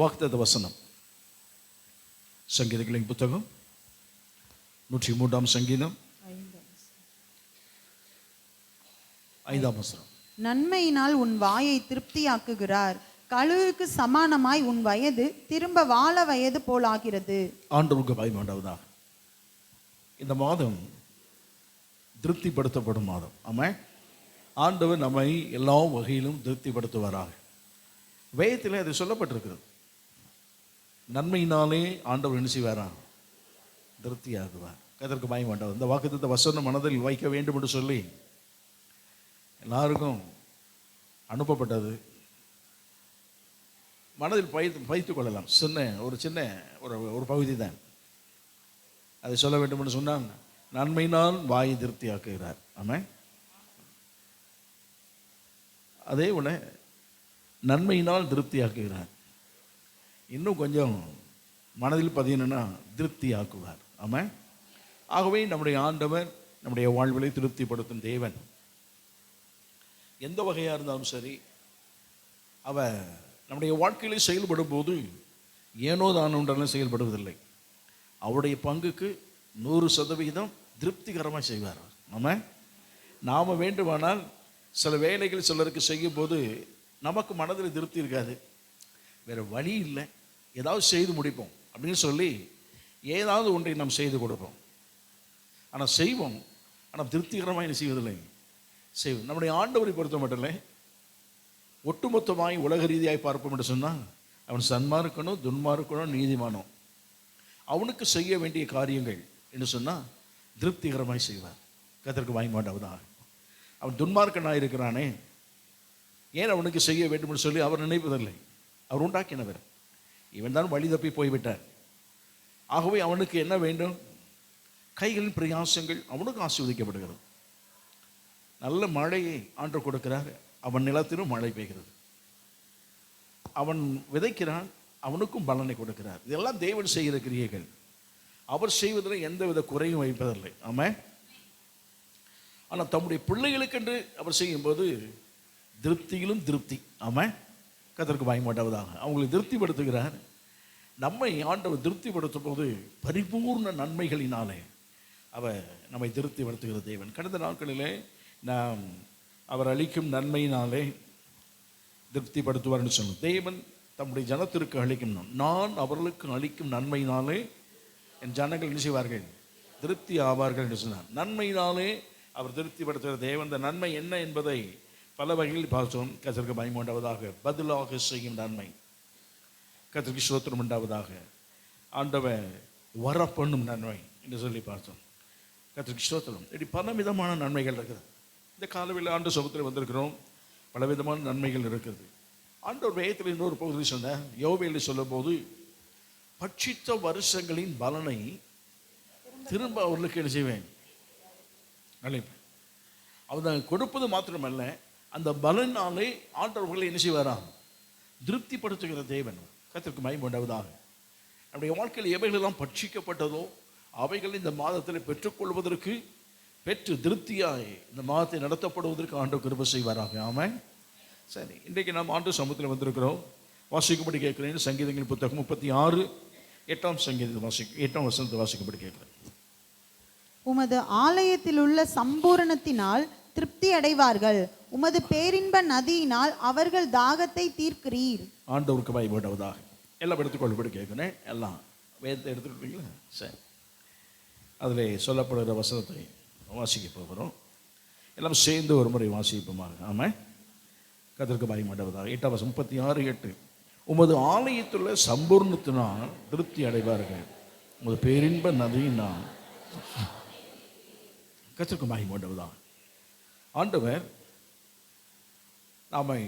வாக்குத்தத்த வசனம் சங்கீதங்களின் புத்தகம் 103ஆம் சங்கீதம் 5ஆம் வசனம். நன்மையினால் உன் வாயை திருப்தியாக்குகிறார், கழுகுக்கு சமானமாய் உன் வயது திரும்ப வாழ வயது போலாகிறது. ஆண்டவருக்கு பயமாண்டவதா. இந்த மாதம் திருப்திப்படுத்தப்படும் மாதம். ஆமாம், ஆண்டவர் நம்மை எல்லா வகையிலும் திருப்திப்படுத்துவாராக. வேதத்தில் அது சொல்லப்பட்டிருக்கிறது. நன்மையினாலே ஆண்டவர் என்ன செய்வாரா? திருப்தியாகுவார். அதற்கு பயமாண்டவர். இந்த வாக்குத்தத்த வசனம் மனதில் வைக்க வேண்டும் என்று சொல்லி எல்லாருக்கும் அனுப்பப்பட்டது. மனதில் வைத்துக் கொள்ளலாம். சின்ன ஒரு பகுதி தான். அதை சொல்ல வேண்டும் என்று சொன்னால், நன்மையினால் வாயை திருப்தியாக்குகிறார். ஆமாம், அதே போல நன்மையினால் திருப்தியாக்குகிறார். இன்னும் கொஞ்சம் மனதில் பதியணும்னா திருப்தியாக்குவார். ஆமாம். ஆகவே நம்முடைய ஆண்டவர் நம்முடைய வாழ்விலை திருப்திப்படுத்தும் தேவன். எந்த வகையாக இருந்தாலும் சரி, அவர் நம்முடைய வாழ்க்கையில் செயல்படும் போது ஏனோ தான் ஒன்றெல்லாம் செயல்படுவதில்லை. அவருடைய பங்குக்கு 100% திருப்திகரமாக செய்வார். ஆமாம். நாம் வேண்டுமானால் சில வேலைகள் சிலருக்கு செய்யும் போது நமக்கு மனதில் திருப்தி இருக்காது. வேறு வழி இல்லை, ஏதாவது செய்து முடிப்போம் அப்படின்னு சொல்லி ஏதாவது ஒன்றை நாம் செய்து கொடுப்போம். ஆனால் செய்வோம், ஆனால் திருப்திகரமாக என்ன செய்வதில்லை, செய்வோம். நம்முடைய ஆண்டவரை பொறுத்த மட்டும் இல்லை, ஒட்டுமொத்தமாய் உலக ரீதியாய் பார்ப்போம் என்று சொன்னால், அவன் சன்மார்க்கனும் துன்மார்க்கனும் நீதிமானோ அவனுக்கு செய்ய வேண்டிய காரியங்கள் என்று சொன்னால் திருப்திகரமாய் செய்வார். கர்த்தருக்கு பயமாண்டவதாக. அவன் துன்மார்க்கனாக இருக்கிறானே, ஏன் அவனுக்கு செய்ய வேண்டும் என்று சொல்லி அவர் நினைப்பதில்லை. அவர் உண்டாக்கினவர். இவன் தான் வழி தப்பி போய்விட்டார். ஆகவே அவனுக்கு என்ன வேண்டும்? கைகளின் பிரயாசங்கள் அவனுக்கு ஆசீர்வதிக்கப்படுகிறது. நல்ல மழையை ஆண்டவர் கொடுக்கிறார், அவன் நிலத்திலும் மழை பெய்கிறது. அவன் விதைக்கிறான், அவனுக்கும் பலனை கொடுக்கிறார். இதெல்லாம் தேவன் செய்கிற கிரியைகள். அவர் செய்வதில் எந்தவித குறையும் வைப்பதில்லை. ஆமாம். ஆனால் தம்முடைய பிள்ளைகளுக்கென்று அவர் செய்யும்போது திருப்தியிலும் திருப்தி. ஆமாம். கர்த்தருக்கு பயமாட்டவதாக அவங்களை திருப்திப்படுத்துகிறார். நம்மை ஆண்டவர் திருப்திப்படுத்தும் போது பரிபூர்ண நன்மைகளினாலே அவர் நம்மை திருப்திப்படுத்துகிற தேவன். கடந்த நாட்களிலே நாம் அவர் அளிக்கும் நன்மையினாலே திருப்திப்படுத்துவார்னு சொன்னோம். தேவன் தம்முடைய ஜனத்திற்கு அளிக்கும், நான் அவர்களுக்கு அளிக்கும் நன்மையினாலே என் ஜனங்கள் என்ன செய்வார்கள்? திருப்தி ஆவார்கள் என்று சொன்னார். நன்மையினாலே அவர் திருப்திப்படுத்துகிற தேவன். இந்த நன்மை என்ன என்பதை பல வகைகளில் பார்த்தோம். கர்த்தருக்கு பயம் உண்டாவதாக. பதிலாக செய்யும் நன்மை. கர்த்தருக்கு ஸ்தோத்திரம் உண்டாவதாக. ஆண்டவன் வரப்பண்ணும் நன்மை என்று சொல்லி பார்த்தோம். கர்த்தருக்கு ஸ்தோத்திரம். இப்படி பல விதமான நன்மைகள் இருக்குது. இந்த காலவில் ஆண்டு சமூகத்தில் வந்திருக்கிறோம். பல விதமான நன்மைகள் இருக்குது. ஆண்டவர் வேதத்தில் இன்னொரு பகுதி சொன்ன யோவேலில் சொல்லும் போது, பட்சித்த வருஷங்களின் பலனை திரும்ப அவர்களுக்கு என்ன செய்வேன்? அழைப்பேன். அவர் கொடுப்பது மாத்திரமல்ல, அந்த பலனாலே ஆண்டவர்களை என்ன செய்வாராம்? திருப்திப்படுத்துகிற தேவன். கர்த்தருக்கு மகிமை உண்டாவதாக. நம்முடைய வாழ்க்கையில் எவைகளெல்லாம் பட்சிக்கப்பட்டதோ அவைகள் இந்த மாதத்தில் பெற்றுக்கொள்வதற்கு, பெற்று திருப்தியாய் இந்த மாதத்தை நடத்தப்படுவதற்கு ஆண்டவர் கிருபை செய்வாராக. ஆமாம். சரி, இன்றைக்கு நாம் ஆண்டு சமூகத்தில் வந்திருக்கிறோம். வாசிக்கும்படி கேட்கிறேன். சங்கீதங்களின் புத்தகம் 36 8ஆம் சங்கீதத்தை 8ஆம் வசனத்தை வாசிக்கும்படி கேட்கிறேன். உமது ஆலயத்தில் உள்ள சம்பூரணத்தினால் திருப்தி அடைவார்கள், உமது பேரின்ப நதியினால் அவர்கள் தாகத்தை தீர்க்கிறீர். ஆண்டவருக்கு பயப்படுவதாக. எல்லாம் எடுத்துக்கொள்ளப்படி கேட்கிறேன். எல்லாம் வேதத்தை எடுத்துக்கிட்டீங்களா? சரி, அதில் சொல்லப்படுகிற வசனத்தை வாசிக்க போகிறோம். எல்லாம் சேர்ந்து ஒரு முறை வாசிப்போமாக. ஆமாம். கர்த்தருக்கு பயப்படுவதாக. 8ஆம் வசனம் 36 8. உமது ஆலயத்துள்ள சம்பூர்ணத்தினால் திருப்தி அடைவார்கள், உமது பேரின்ப நதியினால். கர்த்தருக்கு பயப்படுவதாக. ஆண்டவர் நாமை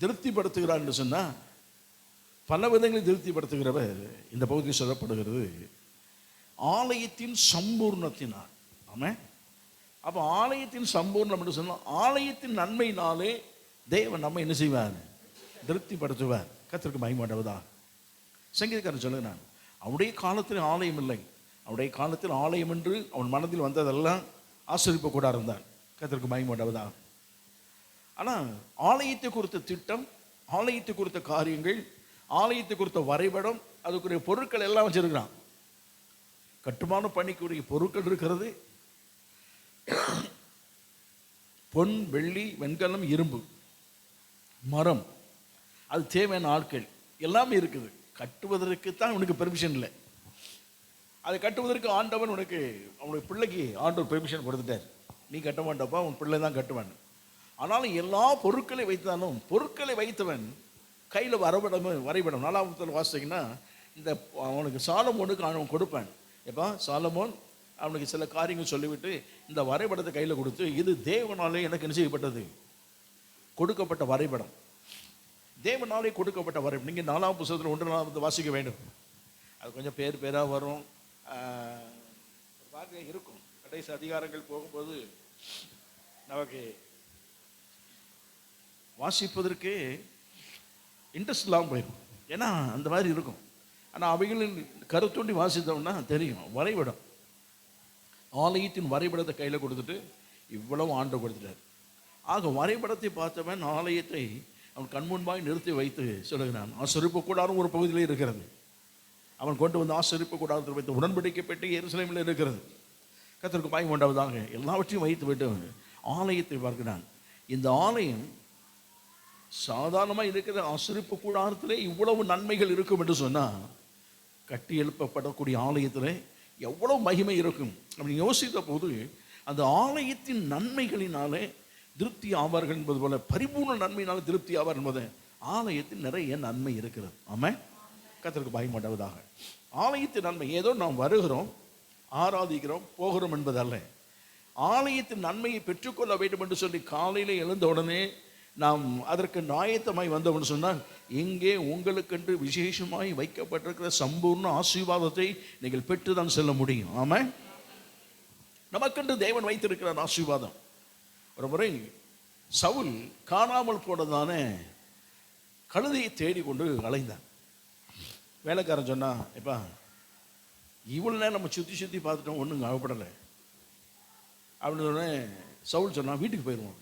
திருப்திப்படுத்துகிறார் என்று சொன்னால், பல விதங்களில் திருப்திப்படுத்துகிறவர். இந்த பகுதியில் சொல்லப்படுகிறது ஆலயத்தின் சம்பூர்ணத்தினால். ஆமாம். அப்போ ஆலயத்தின் சம்பூர்ணம் என்று சொன்னால், ஆலயத்தின் நன்மையினாலே தேவன் நம்ம என்ன செய்வார்? திருப்திப்படுத்துவார். கர்த்தருக்கு மகிமையுண்டாவதாக. சங்கீதக்காரன் சொல்லுகிறான், அவனுடைய காலத்தில் ஆலயம் இல்லை, அவனுடைய காலத்தில் ஆலயம் என்று அவன் மனதில் வந்ததெல்லாம் ஆசரிப்பு கூட இருந்தான். கர்த்தருக்கு மகிமையுண்டாவதாக. ஆனால் ஆலயத்தை குறித்த திட்டம், ஆலயத்தை குறித்த காரியங்கள், ஆலயத்தை குறித்த வரைபடம், அதுக்குரிய பொருட்கள் எல்லாம் வச்சிருக்கிறான். கட்டுமான பணிக்குரிய பொருட்கள் இருக்கிறது. பொன், வெள்ளி, வெண்கலம், இரும்பு, மரம், அது தேவையான ஆட்கள் எல்லாமே இருக்குது. கட்டுவதற்கு தான் உனக்கு பெர்மிஷன் இல்லை. அதை கட்டுவதற்கு ஆண்டவன் உனக்கு, அவனுடைய பிள்ளைக்கு ஆண்டவர் பெர்மிஷன் கொடுத்துட்டார். நீ கட்ட மாட்டப்பா, உன் பிள்ளை தான் கட்டுவான். ஆனாலும் எல்லா பொருட்களை வைத்தாலும் பொருட்களை வைத்தவன் கையில் வரைபடம் 4ஆம் வாசித்தீங்கன்னா, இந்த அவனுக்கு சாலமோனுக்கு அவன் கொடுப்பான். எப்பா சாலமோன் அவனுக்கு சில காரியங்கள் சொல்லிவிட்டு இந்த வரைபடத்தை கையில் கொடுத்து, இது தேவனாலே எனக்கு என்ன செய்யப்பட்டது, கொடுக்கப்பட்ட வரைபடம், தேவனாலே கொடுக்கப்பட்ட வரைபடம். நீங்கள் 4ஆம் புத்தகத்தில் 1 வாசிக்க வேண்டும். அது கொஞ்சம் பேராக வரும், பார்க்க இருக்கும். கடைசி அதிகாரங்கள் போகும்போது நமக்கு வாசிப்பதற்கு இன்ட்ரெஸ்ட் இல்லாமல் போயிடும். ஏன்னா அந்த மாதிரி இருக்கும். ஆனால் அவைகளின் கருத்தோண்டி வாசித்தோம்னா தெரியும். வரைபடம், ஆலயத்தின் வரைபடத்தை கையில் கொடுத்துட்டு இவ்வளவு ஆண்டு கொடுத்துட்டார். ஆக வரைபடத்தை பார்த்தவன் ஆலயத்தை அவன் கண்முன்பாய் நிறுத்தி வைத்து சொல்லுகிறான். ஆசரிப்பு கூடாரம் ஒரு பகுதியில் இருக்கிறது. அவன் கொண்டு வந்து ஆசரிப்பு கூடாரத்தில் வைத்து உடன்படிக்கை பெட்டி எருசலேமில் இருக்கிறது. கர்த்தருக்கு பயன் உண்டாவதாக எல்லாவற்றையும் வைத்து விட்டு ஆலயத்தை பார்க்கிறான். இந்த ஆலயம் சாதாரணமாக இருக்கிற ஆசரிப்பு கூடாரத்திலே இவ்வளவு நன்மைகள் இருக்கும் என்று சொன்னால், கட்டி எழுப்பப்படக்கூடிய ஆலயத்தில் எவ்வளவு மகிமை இருக்கும் அப்படின்னு யோசித்த போது, அந்த ஆலயத்தின் நன்மைகளினாலே திருப்தி ஆவார்கள் என்பது போல, பரிபூர்ண நன்மையினால திருப்தி ஆவார் என்பது, ஆலயத்தில் நிறைய நன்மை இருக்கிறது. ஆமாம், கர்த்தருக்கு பயம் உண்டாவதாக. ஆலயத்தின் நன்மை ஏதோ நாம் வருகிறோம், ஆராதிக்கிறோம், போகிறோம் என்பதல்ல. ஆலயத்தின் நன்மையை பெற்றுக்கொள்ள வேண்டும் என்று சொல்லி காலையில் எழுந்த உடனே நாம் அதற்கு ஆயத்தமாய் வந்தோம்னு சொன்னால், இங்கே உங்களுக்கென்று விசேஷமாய் வைக்கப்பட்டிருக்கிற சம்பூர்ண ஆசீர்வாதத்தை நீங்கள் பெற்றுதான் செல்ல முடியும். ஆமாம், நமக்கென்று தேவன் வைத்திருக்கிற ஆசீர்வாதம். ஒரு முறை சவுல் காணாமல் போனதான கழுதையை தேடிக்கொண்டு அலைந்தான். வேலைக்காரன் சொன்னா, எப்பா இவ்வளோ நேரம் நம்ம சுற்றி பார்த்துட்டோம், ஒன்றும் அகப்படலை அப்படின்னு சொன்னே. சவுல் சொன்னான், வீட்டுக்கு போயிடுவோம்.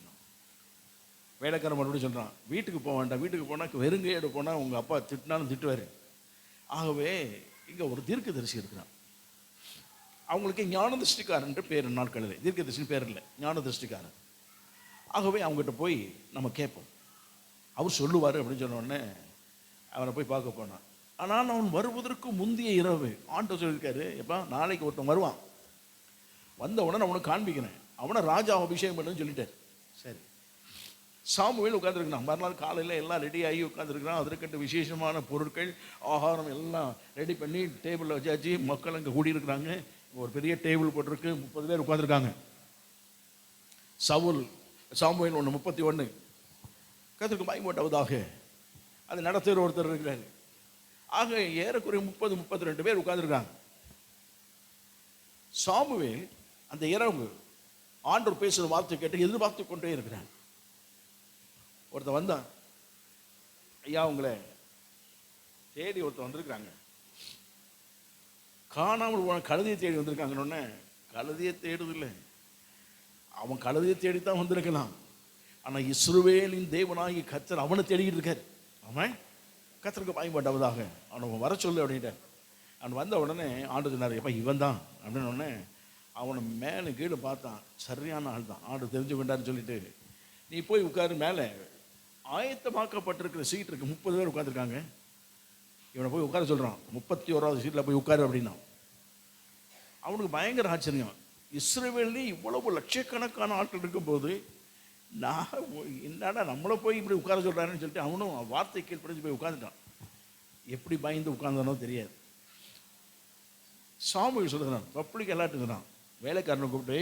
வேலைக்காரன் மறுபடியும் சொல்கிறான், வீட்டுக்கு போக வேண்டாம், வீட்டுக்கு போனால் வெறுங்கையோடு போனால் உங்கள் அப்பா திட்டினாலும் திட்டுவார். ஆகவே இங்கே ஒரு தீர்க்கதரிசி இருக்கிறான். அவங்களுக்கு ஞானதிருஷ்டிக்காரன் பேர். நாட்களில் தீர்க்கதரிசின்னு பேர் இல்லை, ஞானதிருஷ்டிக்காரன். ஆகவே அவங்ககிட்ட போய் நம்ம கேட்போம், அவர் சொல்லுவார் அப்படின்னு சொன்ன உடனே அவனை போய் பார்க்க போனான். ஆனால் அவன் வருவதற்கு முந்தைய இரவு ஆண்டவர் சொல்லியிருக்காரு, எப்பா நாளைக்கு ஒருத்தன் வருவான், வந்த உடனே அவனை காண்பிக்கிறேன், அவனை ராஜா அபிஷேகம் பண்ணுன்னு சொல்லிட்டார். சரி, சாமுவேல் உட்காந்துருக்கிறான். மறுநாள் காலையில் எல்லாம் ரெடி ஆகி உட்காந்துருக்கிறான். அதற்கென்று விசேஷமான பொருட்கள், ஆகாரம் எல்லாம் ரெடி பண்ணி டேபிளில் வச்சாச்சு. மக்கள் அங்கே கூடியிருக்கிறாங்க. ஒரு பெரிய டேபிள் போட்டிருக்கு, 30 பேர் உட்காந்துருக்காங்க. சாமுவேல் 1:31 கர்த்தருக்கு மகிமை உண்டாவதாக அது நடத்துகிற ஒருத்தர் இருக்கிறார். ஆக ஏறக்குறைய 30-32 பேர் உட்காந்துருக்காங்க. சாமுவேல் அந்த இரவு ஆண்டவர் பேசுகிற வார்த்தை கேட்டு எதிர்பார்த்து கொண்டே இருக்கிறான். ஒருத்தன் வந்தான், ஐயா உங்களை தேடி ஒருத்தன் வந்திருக்கிறாங்க, காணாமல் போன கழுதையை தேடி வந்திருக்காங்கன்னு. கழுதையை தேடுதில்லை, அவன் கழுதையை தேடித்தான் வந்திருக்கலாம். ஆனால் இஸ்ரவேலின் தேவனாகி கர்த்தர் அவனை தேடிக்கிட்டு இருக்கார். அவன் கர்த்தருக்கு பயன்பட்டவதாக அவனை வர சொல்லு அப்படின்ட்டார். அவன் வந்த உடனே ஆண்டு சொன்னார், எப்போ இவன் தான் அப்படின்னு உடனே அவனை மேலே கீழே பார்த்தான். சரியான ஆள் தான், ஆண்டு தெரிஞ்சு கொண்டான்னு சொல்லிட்டு, நீ போய் உட்காரு, மேலே ஆயத்தமாக்கப்பட்டிருக்கிற சீட் இருக்கு, 30 பேர் உட்காந்துருக்காங்க. இவனை போய் உட்கார சொல்கிறான், 31வது சீட்டில் போய் உட்காரு அப்படின்னா. அவனுக்கு பயங்கர ஆச்சரியம். இஸ்ரவேல்லே இவ்வளவு லட்சக்கணக்கான ஆட்கள் இருக்கும்போது நான் என்னடா நம்மளை போய் இப்படி உட்கார சொல்கிறாருன்னு சொல்லிட்டு அவனும் வார்த்தை கீழ்ப்படிஞ்சு போய் உட்காந்துட்டான். எப்படி பயந்து உட்கார்ந்தானோ தெரியாது. சாமுவேல் சொல்லுகிறான், பப்ளிக் எல்லாட்டுங்கிறான். வேலைக்காரனை கூப்பிட்டு,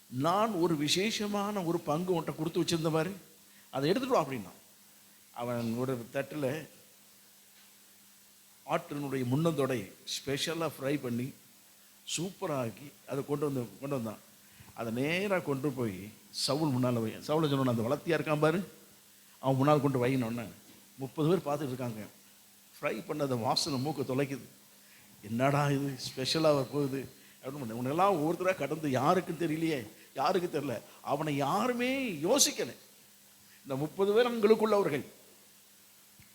நான் ஒரு விசேஷமான ஒரு பங்கு உன்ட்ட கொடுத்து வச்சிருந்த மாதிரி அதை எடுத்துட்டு வா அப்படின்னா. அவன் ஒரு தட்டில் ஆட்டினுடைய முன்னந்தொடை ஸ்பெஷலாக ஃப்ரை பண்ணி சூப்பராக ஆக்கி அதை கொண்டு வந்தான். அதை நேராக கொண்டு போய் சவுல் முன்னால் வை. சவுலை சொன்னோன்னு, அந்த வளர்த்தியாக இருக்கான் பாரு, அவன் முன்னால் கொண்டு வைனோடனே 30 பேர் பார்த்துட்டு இருக்காங்க. ஃப்ரை பண்ண அந்த வாசனை மூக்க தொலைக்குது. என்னடா இது ஸ்பெஷலாக போகுது அப்படின்னு உன்னெல்லாம் ஒவ்வொருத்தராக கடந்து யாருக்கும் தெரியலையே, யாருக்கு தெரியல. அவனை யாருமே யோசிக்கலை. இந்த 30 பேர் அவங்களுக்குள்ளவர்கள்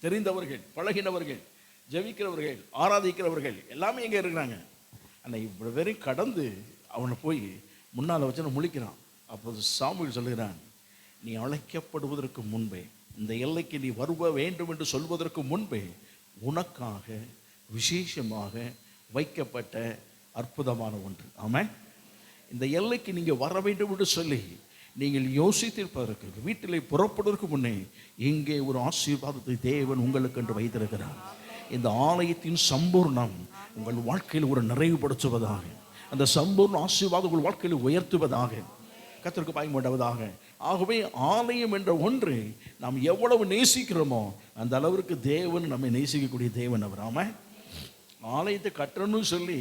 தெரிந்தவர்கள், பழகினவர்கள், ஜெபிக்கிறவர்கள், ஆராதிக்கிறவர்கள் எல்லாமே எங்கே இருக்கிறாங்க. ஆனால் இவ்வளோ பேரையும் கடந்து அவனை போய் முன்னால் வச்சு முழிக்கிறான். அப்போது சாமுவேல் சொல்லுகிறான், நீ அழைக்கப்படுவதற்கு முன்பே, இந்த எல்லைக்கு நீ வருவ வேண்டும் என்று சொல்வதற்கு முன்பே உனக்காக விசேஷமாக வைக்கப்பட்ட அற்புதமான ஒன்று. ஆமாம், இந்த எல்லைக்கு நீங்கள் வர வேண்டும் என்று சொல்லி நீங்கள் யோசித்திருப்பதற்கு, வீட்டிலே புறப்படுவதற்கு முன்னே இங்கே ஒரு ஆசீர்வாதத்தை தேவன் உங்களுக்கு என்று வைத்திருக்கிறார். இந்த ஆலயத்தின் சம்பூர்ணம் உங்கள் வாழ்க்கையில் ஒரு நிறைவுபடுத்துவதாக, அந்த சம்பூர்ண ஆசீர்வாதம் உங்கள் வாழ்க்கையில் உயர்த்துவதாக, கர்த்தருக்கு பயன்படுவதாக. ஆகவே ஆலயம் என்ற ஒன்று நாம் எவ்வளவு நேசிக்கிறோமோ அந்த அளவிற்கு தேவன் நம்மை நேசிக்கக்கூடிய தேவன் அவர். ஆமாம், ஆலயத்தை கட்டணும்னு சொல்லி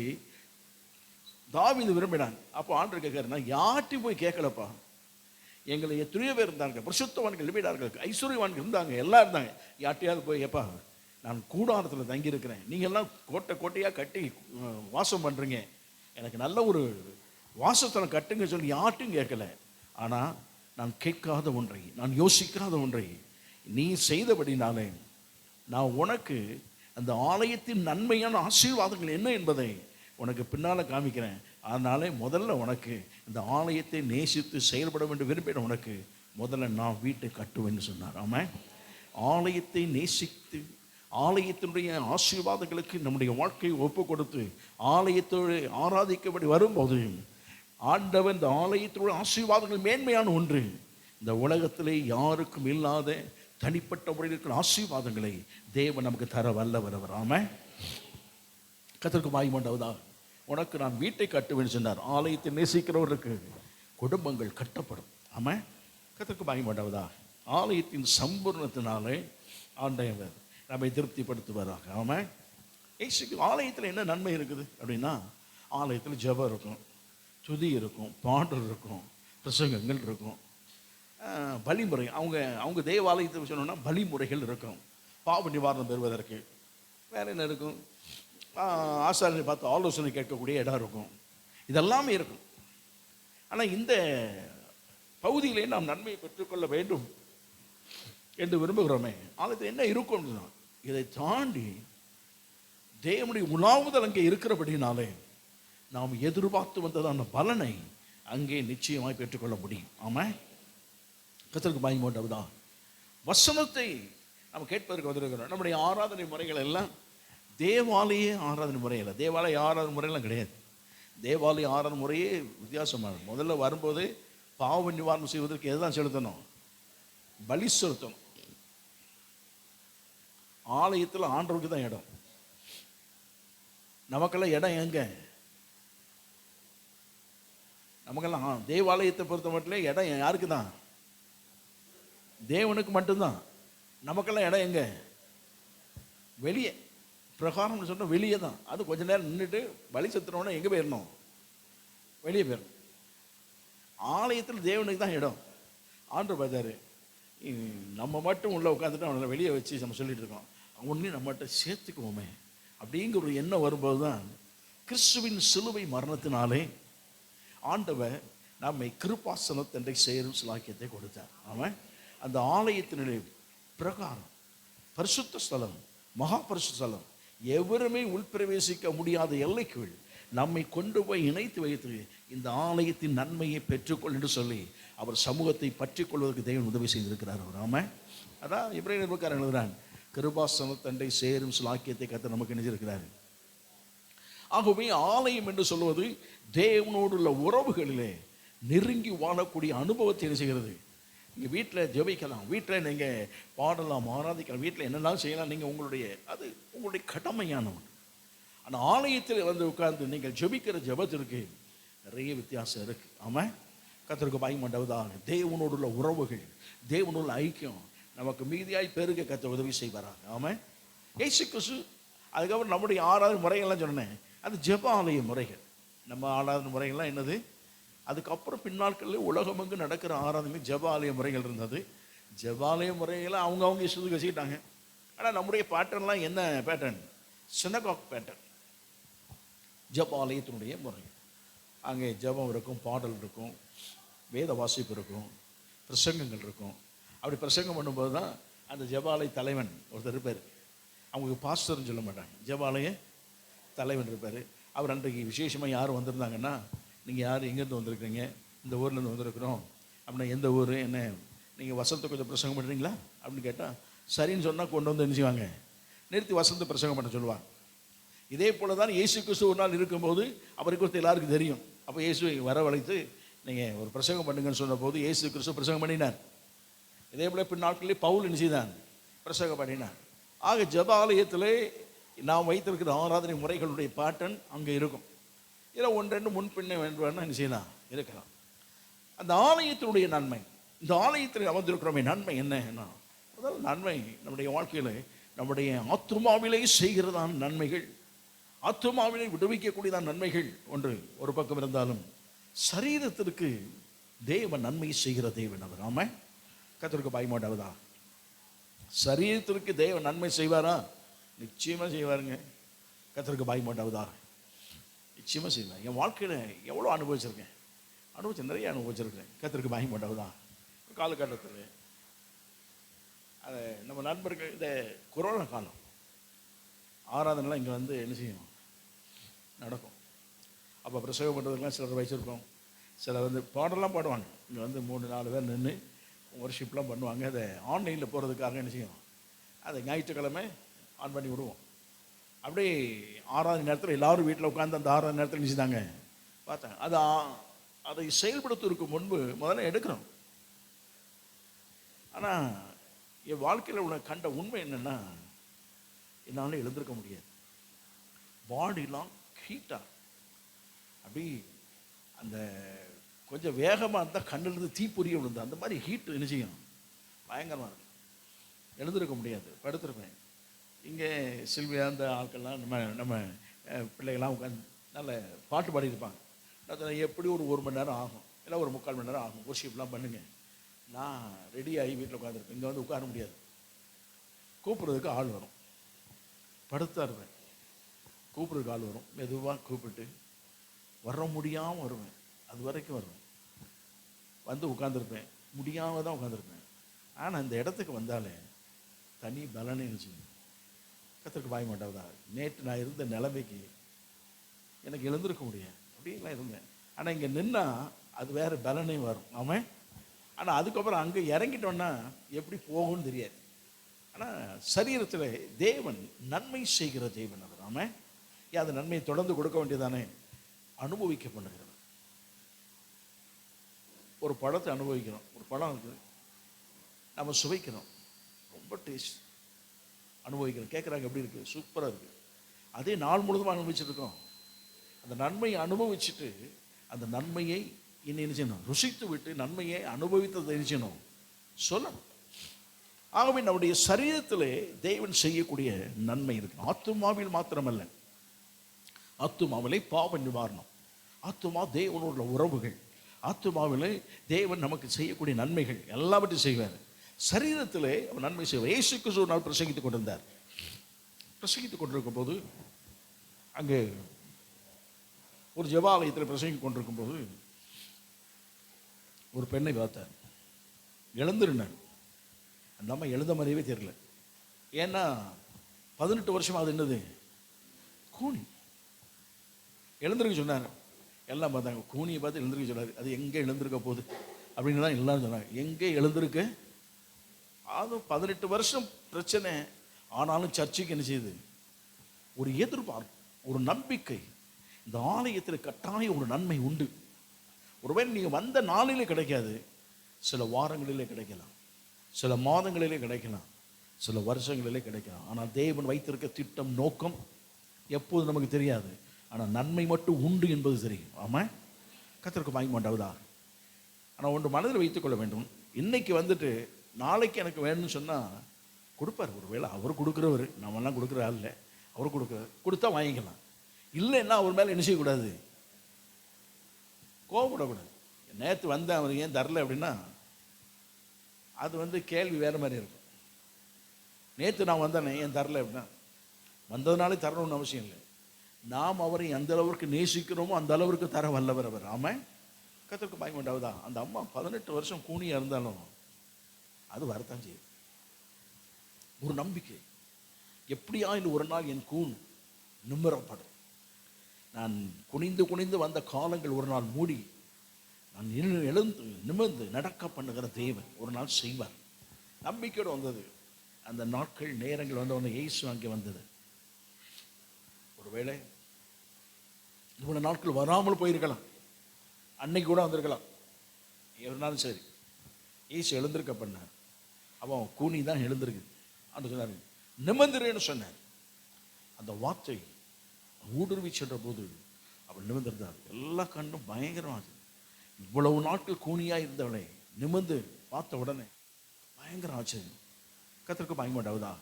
தாவீது விரும்பினான். அப்போ ஆண்டவர் கேட்கிறார், நான் யார்ட்டையும் போய் கேட்கலப்பா, எங்களை எத்தனையோ பேர் இருந்தாங்க, பரிசுத்தவான்கள் எழுப்பினார்கள், ஐஸ்வர்யவான்கள் இருந்தாங்க, எல்லாம் இருந்தாங்க. யார்ட்டையாவது போய், எப்பா நான் கூடாரத்தில் தங்கியிருக்கிறேன், நீங்கள் எல்லாம் கோட்டை கோட்டையாக கட்டி வாசம் பண்ணுறீங்க, எனக்கு நல்ல ஒரு வாசத்தலம் கட்டுங்க சொல்லி யார்ட்டையும் கேட்கல. ஆனால் நான் கேட்காத ஒன்றை, நான் யோசிக்காத ஒன்றை நீ செய்தபடினாலே நான் உனக்கு அந்த ஆலயத்தின் நன்மையான ஆசீர்வாதங்கள் என்ன என்பதை உனக்கு பின்னால் காமிக்கிறேன். அதனாலே முதல்ல உனக்கு இந்த ஆலயத்தை நேசித்து செயல்பட வேண்டும் விரும்பின உனக்கு முதல்ல நான் வீட்டை கட்டுவேன்னு சொன்னார். ஆமாம், ஆலயத்தை நேசித்து ஆலயத்தினுடைய ஆசீர்வாதங்களுக்கு நம்முடைய வாழ்க்கையை ஒப்பு கொடுத்து ஆலயத்தோடு ஆராதிக்கப்படி வரும்போது ஆண்டவன் இந்த ஆலயத்தோட ஆசீர்வாதங்கள் மேன்மையான ஒன்று. இந்த உலகத்திலே யாருக்கும் இல்லாத தனிப்பட்ட முறையில் இருக்கிற ஆசீர்வாதங்களை தேவன் நமக்கு தர வல்லவர். ஆமாம், கர்த்தருக்கு மகிமை. உனக்கு நான் வீட்டை கட்டுவேன்னு சொன்னார். ஆலயத்தை நேசிக்கிறவருக்கு குடும்பங்கள் கட்டப்படும். ஆமாம், கர்த்தருக்கு மகிமை. ஆலயத்தின் சம்பூர்ணத்தினாலே ஆண்டவர் நம்மை திருப்திப்படுத்துவாராக. ஆமாம், ஏசுக்கு ஆலயத்தில் என்ன நன்மை இருக்குது அப்படின்னா, ஆலயத்தில் ஜெபம் இருக்கும், துதி இருக்கும், பாடல் இருக்கும், பிரசங்கங்கள் இருக்கும், பலிமுறை. அவங்க தேவாலயத்தை சொன்னோன்னா பலிமுறைகள் இருக்கும், பாவ நிவாரணம் பெறுவதற்கு. வேறு என்ன இருக்கும், ஆசாரியனை பார்த்து ஆலோசனை கேட்கக்கூடிய இடம் இருக்கும், இதெல்லாமே இருக்கும். ஆனால் இந்த பகுதியிலே நாம் நன்மையை பெற்றுக்கொள்ள வேண்டும் என்று விரும்புகிறோமே, ஆலயத்தில் என்ன இருக்கும், இதை தாண்டி தேவனுடைய உலாவுதல் அங்கே இருக்கிறபடினாலே நாம் எதிர்பார்த்து வந்ததான பலனை அங்கே நிச்சயமாய் பெற்றுக்கொள்ள முடியும். ஆமாம், கர்த்தருக்கு மகிமை. வசனத்தை நாம் கேட்பதற்கு வந்திருக்கிறோம். நம்முடைய ஆராதனை முறைகள் எல்லாம் தேவாலய ஆராதனை முறையில், தேவாலய ஆராதனை முறையெல்லாம் கிடையாது. தேவாலய ஆராதனை முறையே வித்தியாசமானது. முதல்ல வரும்போது பாவ நிவாரணம் செய்வதற்கு எதுதான் செலுத்தணும், பலி செலுத்தணும். ஆலயத்தில் ஆண்டவருக்கு தான் இடம். நமக்கெல்லாம் இடம் எங்க? நமக்கெல்லாம் தேவாலயத்தை பொறுத்த மட்டும் இடம் யாருக்கு தான்? தேவனுக்கு மட்டும்தான். நமக்கெல்லாம் இடம் எங்க? வெளியே. பிரகாரம்னு சொன்னால் வெளியே தான். அது கொஞ்ச நேரம் நின்றுட்டு பலி செலுத்தினோன்னா எங்கே போயிடணும்? வெளியே போயிடணும். ஆலயத்தில் தேவனுக்கு தான் இடம். ஆண்டவர் பார்த்தாரு, நம்ம மட்டும் உள்ளே உட்காந்துட்டு அவனை வெளியே வச்சு நம்ம சொல்லிட்டு இருக்கோம், அவனையும் நம்மகிட்ட சேர்த்துக்குவோமே அப்படிங்கிற ஒரு எண்ணம் வரும்போது தான் கிறிஸ்துவின் சிலுவை மரணத்தினாலே ஆண்டவர் நம்மை கிருபாசனத்தண்டை சேரும் சிலாக்கியத்தை கொடுத்தார். அவன் அந்த ஆலயத்தினுடைய பிரகாரம், பரிசுத்த ஸ்தலம், மகா பரிசுத்த ஸ்தலம், எவருமே உள்பிரவேசிக்க முடியாத எல்லைக்குள் நம்மை கொண்டு போய் இணைத்து வைத்து இந்த ஆலயத்தின் நன்மையை பெற்றுக்கொள் என்று சொல்லி அவர் சமூகத்தை பற்றி கொள்வதற்கு தேவன் உதவி செய்திருக்கிறார். அவர் ஆமாம், அதான் இப்ராஹிம் நிருபக்காரன் எழுதுகிறான், கிருபாசனத்தண்டை சேரும் சிலாக்கியத்தை கர்த்தர் நமக்கு நினைச்சிருக்கிறார். ஆகவே ஆலயம் என்று சொல்வது தேவனோடு உள்ள உறவுகளிலே நெருங்கி வாழக்கூடிய அனுபவத்தை என்ன செய்கிறது. நீங்கள் வீட்டில் ஜெபிக்கலாம், வீட்டில் நீங்கள் பாடலாம், ஆராதிக்கலாம், வீட்டில் என்னெல்லாம் செய்யலாம், நீங்கள் உங்களுடைய அது உங்களுடைய கடமையானவன். ஆனால் ஆலயத்தில் வந்து உட்கார்ந்து நீங்கள் ஜெபிக்கிற ஜெபத்திற்கு நிறைய வித்தியாசம் இருக்குது. ஆமாம், கர்த்தருக்கு பயமண்டவதாக தேவனோடு உள்ள உறவுகள், தேவனோடு உள்ள ஐக்கியம் நமக்கு மீதியாய் பெருக கர்த்தர் உதவி செய்வாராக. ஆமாம், இயேசு கிறிஸ்து. அதுக்கப்புறம் நம்முடைய ஆராதனை முறைகள்லாம் சொன்னேன், அது ஜெப ஆலய முறைகள். நம்ம ஆராதனை முறைகள்லாம் என்னது, அதுக்கப்புறம் பின்னாட்களில் உலகமெங்கு நடக்கிற ஆராதனை ஜெப ஆலய முறைகள் இருந்தது. ஜெபாலய முறைகள்லாம் அவங்க இஷ்டத்துக்கு வச்சுக்கிட்டாங்க. ஆனால் நம்முடைய பேட்டர்ன்லாம் என்ன பேட்டர்ன்? சினகாக் பேட்டர்ன், ஜெபாலயத்தினுடைய முறை. அங்கே ஜெபம் இருக்கும், பாடல் இருக்கும், வேத வாசிப்பு இருக்கும், பிரசங்கங்கள் இருக்கும். அப்படி பிரசங்கம் பண்ணும்போது தான் அந்த ஜெபாலய தலைவன் ஒருத்தர் இருப்பார். அவங்களுக்கு பாஸ்டர்னு சொல்ல மாட்டாங்க, ஜெபாலய தலைவன் இருப்பார். அவர் அன்றைக்கு விசேஷமாக யார் வந்திருந்தாங்கன்னா, நீங்கள் யார் எங்கேருந்து வந்திருக்கிறீங்க? இந்த ஊர்லேருந்து வந்திருக்கிறோம் அப்படின்னா, எந்த ஊர், என்ன நீங்கள் வசந்த கொஞ்சம் பிரசங்கம் பண்ணுறீங்களா அப்படின்னு கேட்டால், சரின்னு சொன்னால் கொண்டு வந்து என்ன செய்வாங்க, நிறுத்தி வசந்த பிரசங்கம் பண்ண சொல்லுவாங்க. இதே போல தான் இயேசு கிறிஸ்து ஒரு நாள் இருக்கும்போது அவரை குறித்து எல்லாருக்கும் தெரியும். அப்போ இயேசுவை வரவழைத்து நீங்கள் ஒரு பிரசங்கம் பண்ணுங்கன்னு சொன்ன போது இயேசு கிறிஸ்து பிரசங்கம் பண்ணினார். இதே போல் பின்னாட்களிலே பவுல் என்ன செய்தான், பிரசங்கம் பண்ணினார். ஆக ஜெபாலயத்தில் நாம் வைத்திருக்கிற ஆராதனை முறைகளுடைய பாட்டன் அங்கே இருக்கும். இதில் ஒன்று ரெண்டு முன்பின்ன வேண்டும்னா என்ன செய்யலாம், இருக்கலாம். அந்த ஆலயத்தினுடைய நன்மை, இந்த ஆலயத்தில் அமர்ந்திருக்கிறோமே நன்மை என்னன்னா, முதல் நன்மை நம்முடைய வாழ்க்கையில் நம்முடைய ஆத்துமாவிலே செய்கிறதான நன்மைகள், ஆத்துமாவிலே விடுவிக்கக்கூடியதான நன்மைகள் ஒன்று ஒரு பக்கம் இருந்தாலும், சரீரத்திற்கு தேவன் நன்மை செய்கிற தேவன் அவர். ஆமாம், கர்த்தருக்கு பயமாட்டாவதா? சரீரத்திற்கு தேவன் நன்மை செய்வாரா? நிச்சயமாக செய்வாருங்க. கர்த்தருக்கு பயமாட்டாவதா? நிச்சயமாக செய்வார். என் வாழ்க்கையில் எவ்வளோ அனுபவிச்சிருக்கேன், நிறைய அனுபவிச்சிருக்கேன். கர்த்தருக்கு பயமாட்டாவதா? காலகட்டத்தில் அதை நம்ம நண்பர்கள், இந்த கொரோனா காலம் ஆராதனைலாம் இங்கே வந்து என்ன செய்யும், நடக்கும். அப்போ பிரசவம் பண்ணுறதுக்கெலாம் சிலர் வச்சுருக்கோம். சிலர் வந்து பாடலாம் பாடுவாங்க. இங்கே வந்து 3-4 பேர் நின்று ஒர்ஷிப்லாம் பண்ணுவாங்க. அதை ஆன்லைனில் போகிறதுக்காக என்ன செய்யும், அதை ஞாயிற்றுக்கிழமை ஆன் பண்ணி விடுவோம். அப்படியே ஆராதனை நேரத்தில் எல்லோரும் வீட்டில் உட்காந்து அந்த ஆராதனை நேரத்தில் நினச்சிதாங்க பார்த்தேன். அதை செயல்படுத்துவதற்கு முன்பு முதல்ல எடுக்கிறோம். ஆனால் என் வாழ்க்கையில் உள்ள கண்ட உண்மை என்னென்னா, என்னால் எழுந்திருக்க முடியாது. பாடிலாம் ஹீட்டாக அப்படி அந்த கொஞ்சம் வேகமாக இருந்தால் கண்ணிலிருந்து தீப்பொறிய விழுந்து அந்த மாதிரி ஹீட்டு என்ன செய்யும், பயங்கரமாக இருக்கும். எழுந்திருக்க முடியாது, படுத்துருப்பேன். இங்கே சில்வியா அந்த ஆட்கள்லாம் நம்ம பிள்ளைகள்லாம் உட்காந்து நல்ல பாட்டு பாடியிருப்பாங்க. எப்படி ஒரு மணி நேரம் ஆகும், இல்லை ஒரு 3/4 மணி நேரம் ஆகும், ஒர்ஷிப்லாம் பண்ணுங்க. நான் ரெடி ஆகி வீட்டில் உட்காந்துருப்பேன். இங்கே வந்து உட்கார முடியாது, கூப்பிட்றதுக்கு ஆள் வரும். படுத்தா இருப்பேன், கூப்பிட்றதுக்கு ஆள் வரும். மெதுவாக கூப்பிட்டு வர முடியாமல் வருவேன், அது வரைக்கும் வருவேன். வந்து உட்காந்துருப்பேன், முடியாமல் தான் உட்காந்துருப்பேன். ஆனால் அந்த இடத்துக்கு வந்தாலே தனி பலனே இருந்துச்சு. கர்த்தருக்கு பாய மாட்டாதா? நேற்று நான் இருந்த நிலைமைக்கு எனக்கு எழுந்திருக்க முடியாது, அப்படின்லாம் இருந்தேன். ஆனால் இங்கே நின்னா அது வேறு பலனே வரும். ஆமாம். ஆனால் அதுக்கப்புறம் அங்கே இறங்கிட்டோன்னா எப்படி போகும்னு தெரியாது. ஆனால் சரீரத்தில் தேவன் நன்மை செய்கிற தேவன் அவர். ஆமாம். ஏன் அந்த நன்மையை தொடர்ந்து கொடுக்க வேண்டியதானே, அனுபவிக்க பண்ணுகிறது. ஒரு பழத்தை அனுபவிக்கிறோம், ஒரு பழம் இருக்குது, நம்ம சுவைக்கிறோம், ரொம்ப டேஸ்ட் அனுபவிக்கிறோம். கேட்குறாங்க எப்படி இருக்குது, சூப்பராக இருக்குது. அதே நாள் முழுதும் அனுபவிச்சுருக்கோம். அந்த நன்மையை அனுபவிச்சுட்டு அந்த நன்மையை இன்னும் என்ன செய்யணும், ருசித்து விட்டு நன்மையை அனுபவித்ததை என்ன செய்யணும், சொல்லணும். ஆகவே நம்முடைய சரீரத்திலே தேவன் செய்யக்கூடிய நன்மை இருக்கு. ஆத்துமாவில் மாத்திரமல்ல, ஆத்துமாவிலே பாவ நிவாரணம், ஆத்துமா தேவனோட உறவுகள், ஆத்துமாவிலே தேவன் நமக்கு செய்யக்கூடிய நன்மைகள் எல்லாவற்றையும் செய்வார். சரீரத்திலே அவர் நன்மை செய்வார். இயேசு கிறிஸ்து ஒரு நாள் பிரசங்கித்துக் கொண்டிருந்தார். பிரசங்கித்துக் கொண்டிருக்கும் போது அங்கே ஒரு ஜெபாலயத்தில் பிரசங்கித்துக் கொண்டிருக்கும் போது ஒரு பெண்ணை பார்த்தார். எழுந்திருந்தார். அந்த அம்மா எழுந்த மாதிரியவே தெரியல. ஏன்னா 18 வருஷமா அது என்னது, கூனி. எழுந்திருக்க சொன்னார். எல்லாம் பார்த்தாங்க, கூனியை பார்த்து எழுந்திருக்க சொன்னார். அது எங்கே எழுந்திருக்க போகுது அப்படின்னு தான் எல்லாரும் சொன்னாங்க. எங்கே எழுந்திருக்க, அதுவும் 18 வருஷம் பிரச்சனை. ஆனாலும் சர்ச்சுக்கு என்ன செய்யுது, ஒரு எதிர்பார்ப்பு, ஒரு நம்பிக்கை. இந்த ஆலயத்தில் கட்டாயம் ஒரு நன்மை உண்டு. ஒருவேளை நீங்கள் வந்த நாளிலே கிடைக்காது, சில வாரங்களிலே கிடைக்கலாம், சில மாதங்களிலே கிடைக்கலாம், சில வருஷங்களிலே கிடைக்கலாம். ஆனால் தேவன் வைத்திருக்க திட்டம், நோக்கம் எப்போது நமக்கு தெரியாது. ஆனால் நன்மை மட்டும் உண்டு என்பது தெரியும். ஆமாம். கர்த்தருக்கு மகிமை உண்டாவதா? ஆனால் ஒன்று மனதில் வைத்துக்கொள்ள வேண்டும். இன்னைக்கு வந்துட்டு நாளைக்கு எனக்கு வேணும்னு சொன்னால் கொடுப்பார். ஒருவேளை அவர் கொடுக்குறவர், நம்மெல்லாம் கொடுக்குற ஆள் இல்லை, அவர் கொடுக்குறாரு. கொடுத்தா வாங்கிக்கலாம். இல்லைன்னா அவர் மேலே என்ன செய்யக்கூடாது, கோவப்படக்கூடாது. நேற்று வந்தேன், அவர் ஏன் தரல அப்படின்னா அது கேள்வி வேறு மாதிரி இருக்கும். நேற்று நான் வந்தேனே ஏன் தரல அப்படின்னா, வந்ததுனாலே தரணும்னு அவசியம் இல்லை. நாம் அவரை எந்த அளவுக்கு நேசிக்கிறோமோ அந்த அளவுக்கு தர வல்லவர் அவர். ஆமாம். கர்த்தருக்கு மகிமை உண்டாவதா? அந்த அம்மா 18 வருஷம் கூனியாக இருந்தாலும் அது வரத்தான் செய்யும். ஒரு நம்பிக்கை. எப்படியாயிலும் ஒரு நாள் என் கூன் நிமிரப்படும். நான் குனிந்து குனிந்து வந்த காலங்கள் ஒரு நாள் மூடி நான் எழுந்து நிமிர்ந்து நடக்க பண்ணுகிற தேவன் ஒரு நாள் செய்வார். நம்பிக்கையோடு வந்தது. அந்த நாட்கள் நேரங்கள் வந்தவொடனே இயேசு அங்கே வந்தது. ஒருவேளை இவ்வளவு நாட்கள் வராமல் போயிருக்கலாம், அன்னைக்கு கூட வந்திருக்கலாம். எவருனாலும் சரி, இயேசு எழுந்திருக்க பண்ணார். அவன் கூனி தான் எழுந்திருக்கு. அந்த சொன்னார், நிமிர்ந்துருன்னு சொன்னார். அந்த வார்த்தை ஊடுருவி சென்ற போது அவள் நிமிர்ந்திருந்தார். எல்லா கண்ணும் பயங்கரமாக, இவ்வளவு நாட்கள் கூனியாக இருந்தவளை நிமிர்ந்து பார்த்த உடனே பயங்கர ஆச்சரியம். கர்த்தருக்கு பயங்கமாட்டாவதா?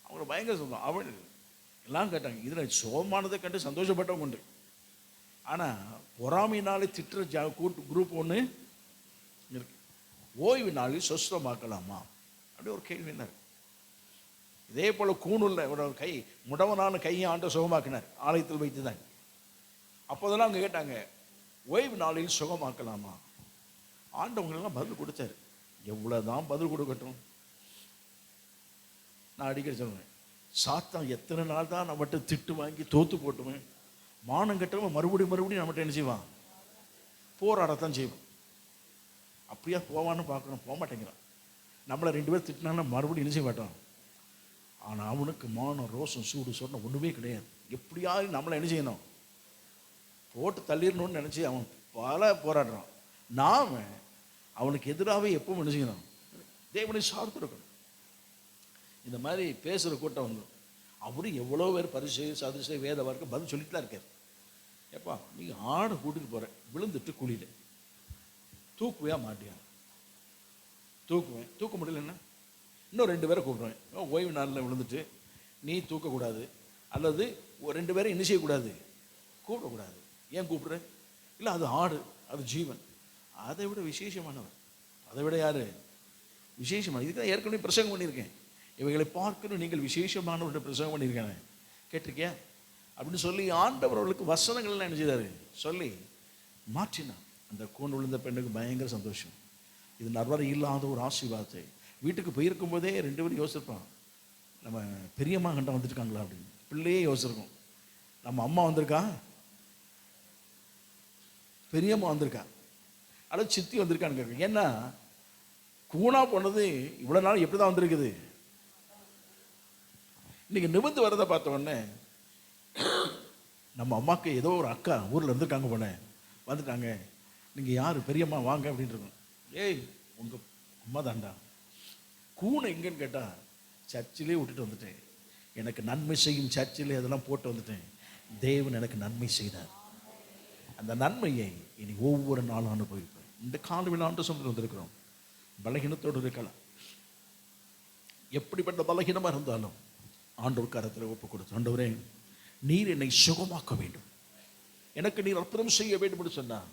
அவங்கள பயங்கர சொந்தம். அவள் எல்லாம் கேட்டாங்க. இதில் சோகமானதை கண்டு சந்தோஷப்பட்டவங்க உண்டு. ஆனால் பொறாமையினாலே திட்டுற கூட்டு குரூப் ஒன்று இருக்கு. ஓய்வு நாளில் சொஸ்தமாக்கலாமா அப்படி ஒரு கேள்வி என்ன? இதே போல் கூணுள்ள ஒரு கை முடவனான கையை ஆண்ட சுகமாக்கினார், ஆலயத்தில் வைத்து தான். அப்போதெல்லாம் அவங்க கேட்டாங்க, ஓய்வு நாளில் சுகமாக்கலாமா? ஆண்டவங்களெல்லாம் பதில் கொடுத்தாரு. எவ்வளோதான் பதில் கொடுக்கட்டும். நான் அடிக்கடி சொல்லுவேன், சாத்தான் எத்தனை நாள் தான் நம்மகிட்ட திட்டு வாங்கி தோத்து போட்டுவேன், மானம் கட்டவன் மறுபடியும் நம்மகிட்ட என்ன செய்வான்? போராடத்தான் செய்வான். அப்படியா போவான்னு பார்க்கணும், போக மாட்டேங்கிறான். நம்மளை 2 பேர் திட்டினாலும் மறுபடியும் என்ன செய்ய மாட்டான். ஆனால் அவனுக்கு மானம் ரோசம் சூடு சொன்ன ஒன்றுமே கிடையாது. எப்படியாவது நம்மளை என்ன செய்யணும், போட்டு தள்ளிடணும்னு நினச்சி அவன் பல போராடுறான். நாம் அவனுக்கு எதிராகவே எப்பவும் என்ன செய்யணும், தேவனை சார்ந்திருக்கணும். இந்த மாதிரி பேசுகிற கூட்டம் வந்து அவரு எவ்வளோ பேர் பரிசு சதுசை வேத வர்க்கம் பதில் சொல்லிட்டு தான் இருக்கார். எப்பா நீங்கள் ஆடை கூட்டிட்டு போகிற, விழுந்துட்டு குழியில் தூக்குவையா மாட்டியா? தூக்குவேன். தூக்க முடியலன்னா இன்னும் 2 பேரை கூப்பிடுவேன். ஓய்வு நாளில் விழுந்துட்டு நீ தூக்கக்கூடாது, அல்லது 2 பேரை என்ன செய்யக்கூடாது, கூப்பிடக்கூடாது. ஏன் கூப்பிடுற? இல்லை அது ஆடு, அது ஜீவன், அதை விட விசேஷமானவர். அதை விட யார் விசேஷமான? இதுக்கு தான் ஏற்கனவே பிரசங்கம் பண்ணியிருக்கேன். இவைகளை பார்க்கணும் நீங்கள் விசேஷமானவர்கிட்ட பிரசங்கம் பண்ணியிருக்கேன், கேட்டிருக்கியா அப்படின்னு சொல்லி ஆண்டவர் அவர்களுக்கு வசனங்கள்லாம் என்ன செய்தார் சொல்லி மாற்றினான். அந்த கூன் விழுந்த பெண்ணுக்கு பயங்கர சந்தோஷம். இது நர்வரை இல்லாத ஒரு ஆசீர்வாதத்தை. வீட்டுக்கு போயிருக்கும் போதே 2 பேரும் யோசிச்சிருப்பான், நம்ம பெரியம்மா கண்ட வந்துருக்காங்களா அப்படின்னு. பிள்ளையே யோசிச்சிருக்கோம், நம்ம அம்மா வந்திருக்கா, பெரியம்மா வந்திருக்கா, அல்லது சித்தி வந்திருக்கான்னு கேட்க. ஏன்னா கூணா போனது இவ்வளோ நாள் எப்படி தான் வந்திருக்குது. இன்னைக்கு நிமிர்ந்து வரதை பார்த்த உடனே நம்ம அம்மாவுக்கு ஏதோ ஒரு அக்கா ஊரில் இருந்திருக்காங்க போனேன், வந்துட்டாங்க, நீங்கள் யார் பெரியம்மா வாங்க அப்படின்ட்டு இருக்கோம். ஏய் உங்கள் அம்மா தாண்டா. கூணை எங்கன்னு கேட்டால் சர்ச்சிலே விட்டுட்டு வந்துட்டேன், எனக்கு நன்மை செய்யும் சர்ச்சிலே அதெல்லாம் போட்டு வந்துட்டேன். தேவன் எனக்கு நன்மை செய்தார். அந்த நன்மையை இனி ஒவ்வொரு நாளும் அனுபவிப்பேன். இந்த காலவில் ஆண்டு சொல்லிட்டு வந்திருக்கிறோம். பலகீனத்தோடு இருக்கலாம், எப்படிப்பட்ட பலகீனமாக இருந்தாலும் ஆண்டவர் கரத்தில் ஒப்பு கொடுத்து, ஆண்டவரே நீர் என்னை சுகமாக்க வேண்டும், எனக்கு நீர் அற்புதம் செய்ய வேண்டும் என்று சொன்னார்.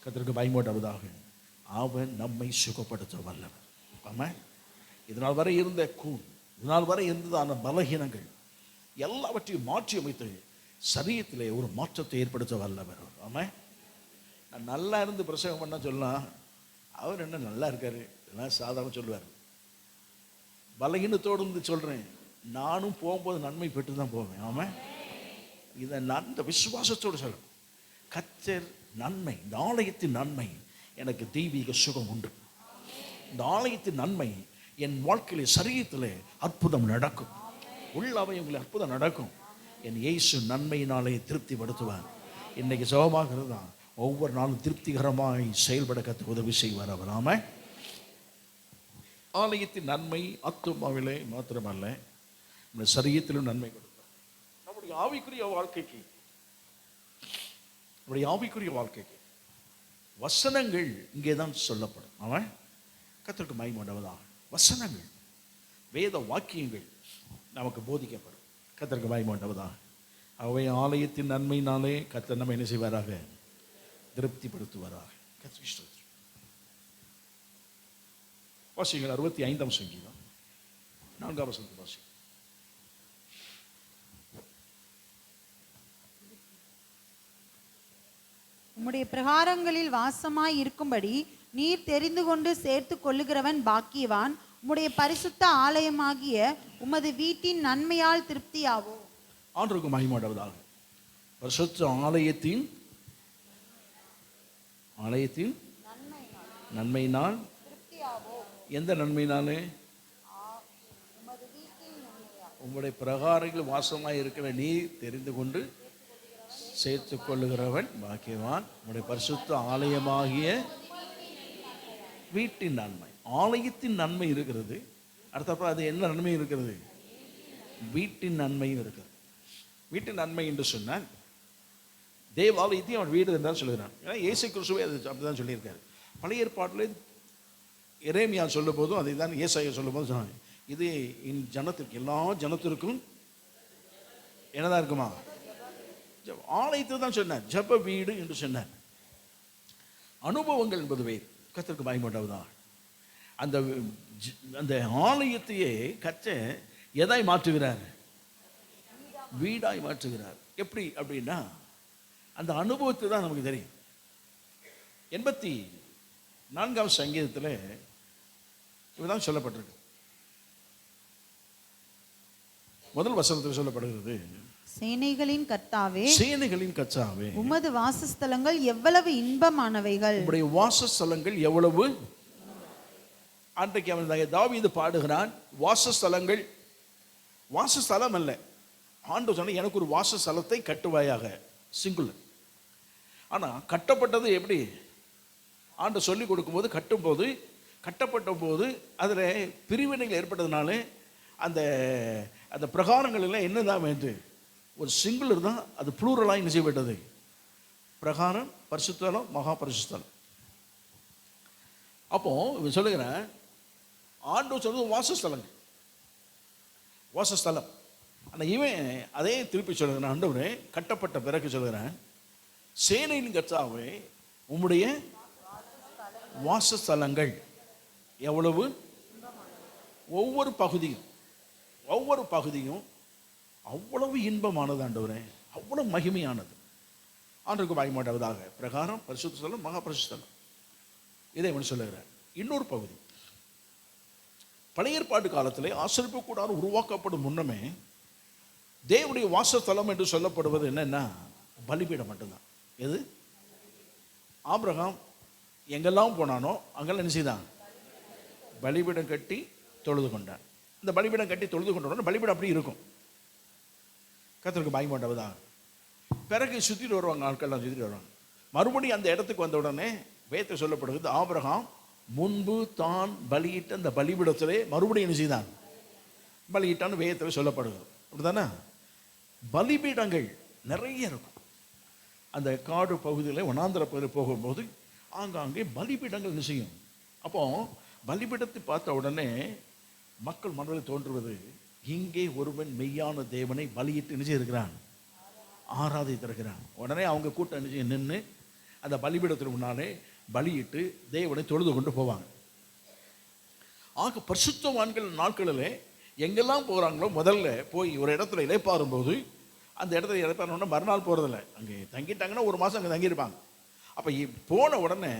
கர்த்தருக்கு பயன்படுவதாக அவன் நம்மை சுகப்படுத்த வல்லவர். ஆமாம், இதனால் வரை இருந்த கூன், இதனால் வரை இருந்ததான பலகீனங்கள் எல்லாவற்றையும் மாற்றி அமைத்து சரீரத்திலே ஒரு மாற்றத்தை ஏற்படுத்த வல்லவர். ஆமாம், நான் நல்லா இருந்து பிரசவம் பண்ண சொல்லலாம், அவர் என்ன நல்லா இருக்காரு எல்லாம் சாதாரண சொல்லுவார். பலகீனத்தோடு இருந்து சொல்கிறேன், நானும் போகும்போது நன்மை பெற்று தான் போவேன். ஆமாம், இதை நான் இந்த விசுவாசத்தோடு சொல்கிறேன். கர்த்தர் நன்மை, இந்த ஆலயத்தின் நன்மை, எனக்கு தெய்வீக சுகம் உண்டு. இந்த ஆலயத்தின் நன்மை என் வாழ்க்கையிலே சரீரத்திலே அற்புதம் நடக்கும், உள்ள அவயங்களை அற்புதம் நடக்கும். என் இயேசு நன்மையினாலே திருப்திப்படுத்துவார். இன்னைக்கு சுகமாகிறது தான் ஒவ்வொரு நாளும் திருப்திகரமாய் செயல்பட கற்று உதவி செய்வார் அவர். ஆமாம், ஆலயத்தின் நன்மை ஆத்துமாவிலே மாத்திரமல்ல, நம்ம சரீரத்திலும் நன்மை கொடுப்பார். நம்முடைய ஆவிக்குரிய வாழ்க்கைக்கு, நம்முடைய ஆவிக்குரிய வாழ்க்கைக்கு வசனங்கள் இங்கே தான் சொல்லப்படும். அவன் கர்த்தருக்கு மகிமையுண்டாவதாக வசனங்கள், வேத வாக்கியங்கள் நமக்கு போதிக்கப்படும். கர்த்தருக்கு மகிமையுண்டாவதாக. அவை ஆலயத்தின் நன்மையினாலே கர்த்தர் நம்ம என்ன செய்வாராக, திருப்திப்படுத்துவாராக. வாசிங்கள் 65ஆம் சங்கீதம் 4ஆம் வசனத்தை வாசி. உம்முடைய பிரகாரங்களில் வாசமாய் இருக்கும்படி நீர் தெரிந்து கொண்டு சேர்த்து கொள்ளுகிறவன் பாக்கியவான். உம்முடைய பரிசுத்த ஆலயமாகிய உமது வீட்டின் நன்மையால் திருப்தியாவோ. ஆண்டவருக்கு மகிமையுண்டாவதாக. பரிசுத்த ஆலயத்தின் நன்மையினால். எந்த நன்மையினாலே? உங்களுடைய பிரகாரங்கள் வாசமாய் இருக்கிற நீ தெரிந்து கொண்டு சேர்த்து கொள்ளுகிறவன் பாக்கியவான். உங்களுடைய பரிசுத்த ஆலயமாகிய வீட்டின் நன்மை. ஆலயத்தின் நன்மை இருக்கிறது, அடுத்தப்ப அது என்ன நன்மை இருக்கிறது? வீட்டின் நன்மையும் இருக்கிறது. வீட்டின் நன்மை என்று சொன்னால் தேவாலயத்தையும் அவன் வீடு என்றால் சொல்லுகிறான். ஏன்னா இயேசு கிறிஸ்துவே அது அப்படிதான் சொல்லியிருக்காரு. பழைய ஏற்பாட்டில் எரேமியா சொல்லும் போதும் அதை தான் ஏசாயா சொல்லும் போது சொன்னாங்க, இது ஜனத்திற்கு எல்லா ஜனத்திற்கும் என்னதான் இருக்குமா? ஆலயத்தை தான் சொன்னார், ஜப வீடு என்று சொன்னார். அனுபவங்கள் என்பது வேறு. கர்த்தருக்கு பயன்பட்டவுதான். அந்த அந்த ஆலயத்தையே கர்த்தர் எதாய் மாற்றுகிறார்? வீடாய் மாற்றுகிறார். எப்படி அப்படின்னா அந்த அனுபவத்தை தான் நமக்கு தெரியும். 84ஆம் சங்கீதத்தில் இதுதான் சொல்லப்பட்டிருக்கு. முதல் வசனத்தில் சொல்லப்படுகிறது, சேனைகளின் கர்த்தாவே, சேனைகளின் கர்த்தாவே, உமது வாசஸ்தலங்கள் எவ்வளவு இன்பமானவைகள். உம்முடைய வாசஸ்தலங்கள் எவ்வளவு. அன்றைக்கு அவன் தாவீது பாடுகிறான், வாசஸ்தலங்கள். வாசஸ்தலம் அல்ல, ஆண்டவர் சொன்ன எனக்கு ஒரு வாசஸ்தலத்தை கட்டுவாயாக, சிங்குலர். ஆனால் கட்டப்பட்டது எப்படி? ஆண்டவர் சொல்லி கொடுக்கும்போது கட்டும்போது, கட்டப்பட்ட போது அதில் பிரிவினைகள் ஏற்பட்டதுனால அந்த அந்த பிரகாரங்கள் எல்லாம் என்னதான் என்று ஒரு சிங்குலர் தான், அது ப்ளூரலாக என்ன செய்யப்பட்டது? பிரகாரம், பரிசுத்தலம், மகா பரிசுத்தலம். அப்போ இவன் சொல்லுகிறேன், ஆண்டவர் சொல்றது வாசஸ்தலங்கள், வாசஸ்தலம். ஆனால் இவன் அதே திருப்பி சொல்லுகிறேன், ஆண்டவரே கட்டப்பட்ட பிறகு சொல்லுகிறேன், சேனையின் கர்த்தாவே உம்முடைய வாசஸ்தலங்கள் எவ்வளவு. ஒவ்வொரு பகுதியும் அவ்வளவு இன்பமானது ஆண்டவரே, அவ்வளவு மகிமையானது. ஆண்டவருக்கு பயமாட்டவதாக. பிரகாரம், பரிசுத்த ஸ்தலம், மகா பரிசுத்தலம். இதை அவன் சொல்லுகிறார். இன்னொரு பகுதி, பழைய ஏற்பாட்டு காலத்திலே ஆசரிப்பு கூடாரம் உருவாக்கப்படும் முன்னமே தேவனுடைய வாசஸ்தலம் என்று சொல்லப்படுவது என்னன்னா பலிபீடம் மட்டும்தான். எது? ஆபிரகாம் எங்கெல்லாம் போனானோ அங்கெல்லாம் என்ன செய்தான்? பலிபீடம் கட்டி தொழுது கொண்டான். இந்த பலிபீடம் கட்டி தொழுது கொண்டோன்னா பலிபீடம் அப்படி இருக்கும். கர்த்தருக்கு பயமாட்டவதான். பிறகு சுற்றிட்டு வருவாங்க, ஆட்கள்லாம் சுற்றிட்டு வருவாங்க. மறுபடியும் அந்த இடத்துக்கு வந்த உடனே வேதத்தில் சொல்லப்படுகிறது, ஆபிரகாம் முன்பு தான் பலியிட்ட அந்த பலிபீடத்திலே மறுபடியும் என்ன செய்தான்? பலியிட்டான்னு வேதத்தில் சொல்லப்படுகிறது. அப்படிதானே? பலிபீடங்கள் நிறைய இருக்கும். அந்த காடு பகுதியில், வனாந்திர பகுதியில் போகும்போது ஆங்காங்கே பலிபீடங்கள் என்ன செய்யும். அப்போ பலிபீடத்தை பார்த்த உடனே மக்கள் மனதில் தோன்றுவது, இங்கே ஒருவன் மெய்யான தேவனை பலியிட்டு என்ன செய்திருக்கிறான்? ஆராதித்திருக்கிறான். உடனே அவங்க கூட்டம் நின்று அந்த பலிபீடத்திற்கு முன்னாலே பலியிட்டு தேவனை தொழுது கொண்டு போவாங்க. ஆக பரிசுத்தவான்கள் நாட்களில் எங்கெல்லாம் போகிறாங்களோ முதல்ல போய் ஒரு இடத்துல இளைப்பாறும்போது, அந்த இடத்துல இளைப்பாறணுன்னா மறுநாள் போகிறதில்ல, அங்கே தங்கிட்டாங்கன்னா ஒரு மாதம் அங்கே தங்கியிருப்பாங்க. அப்போ போன உடனே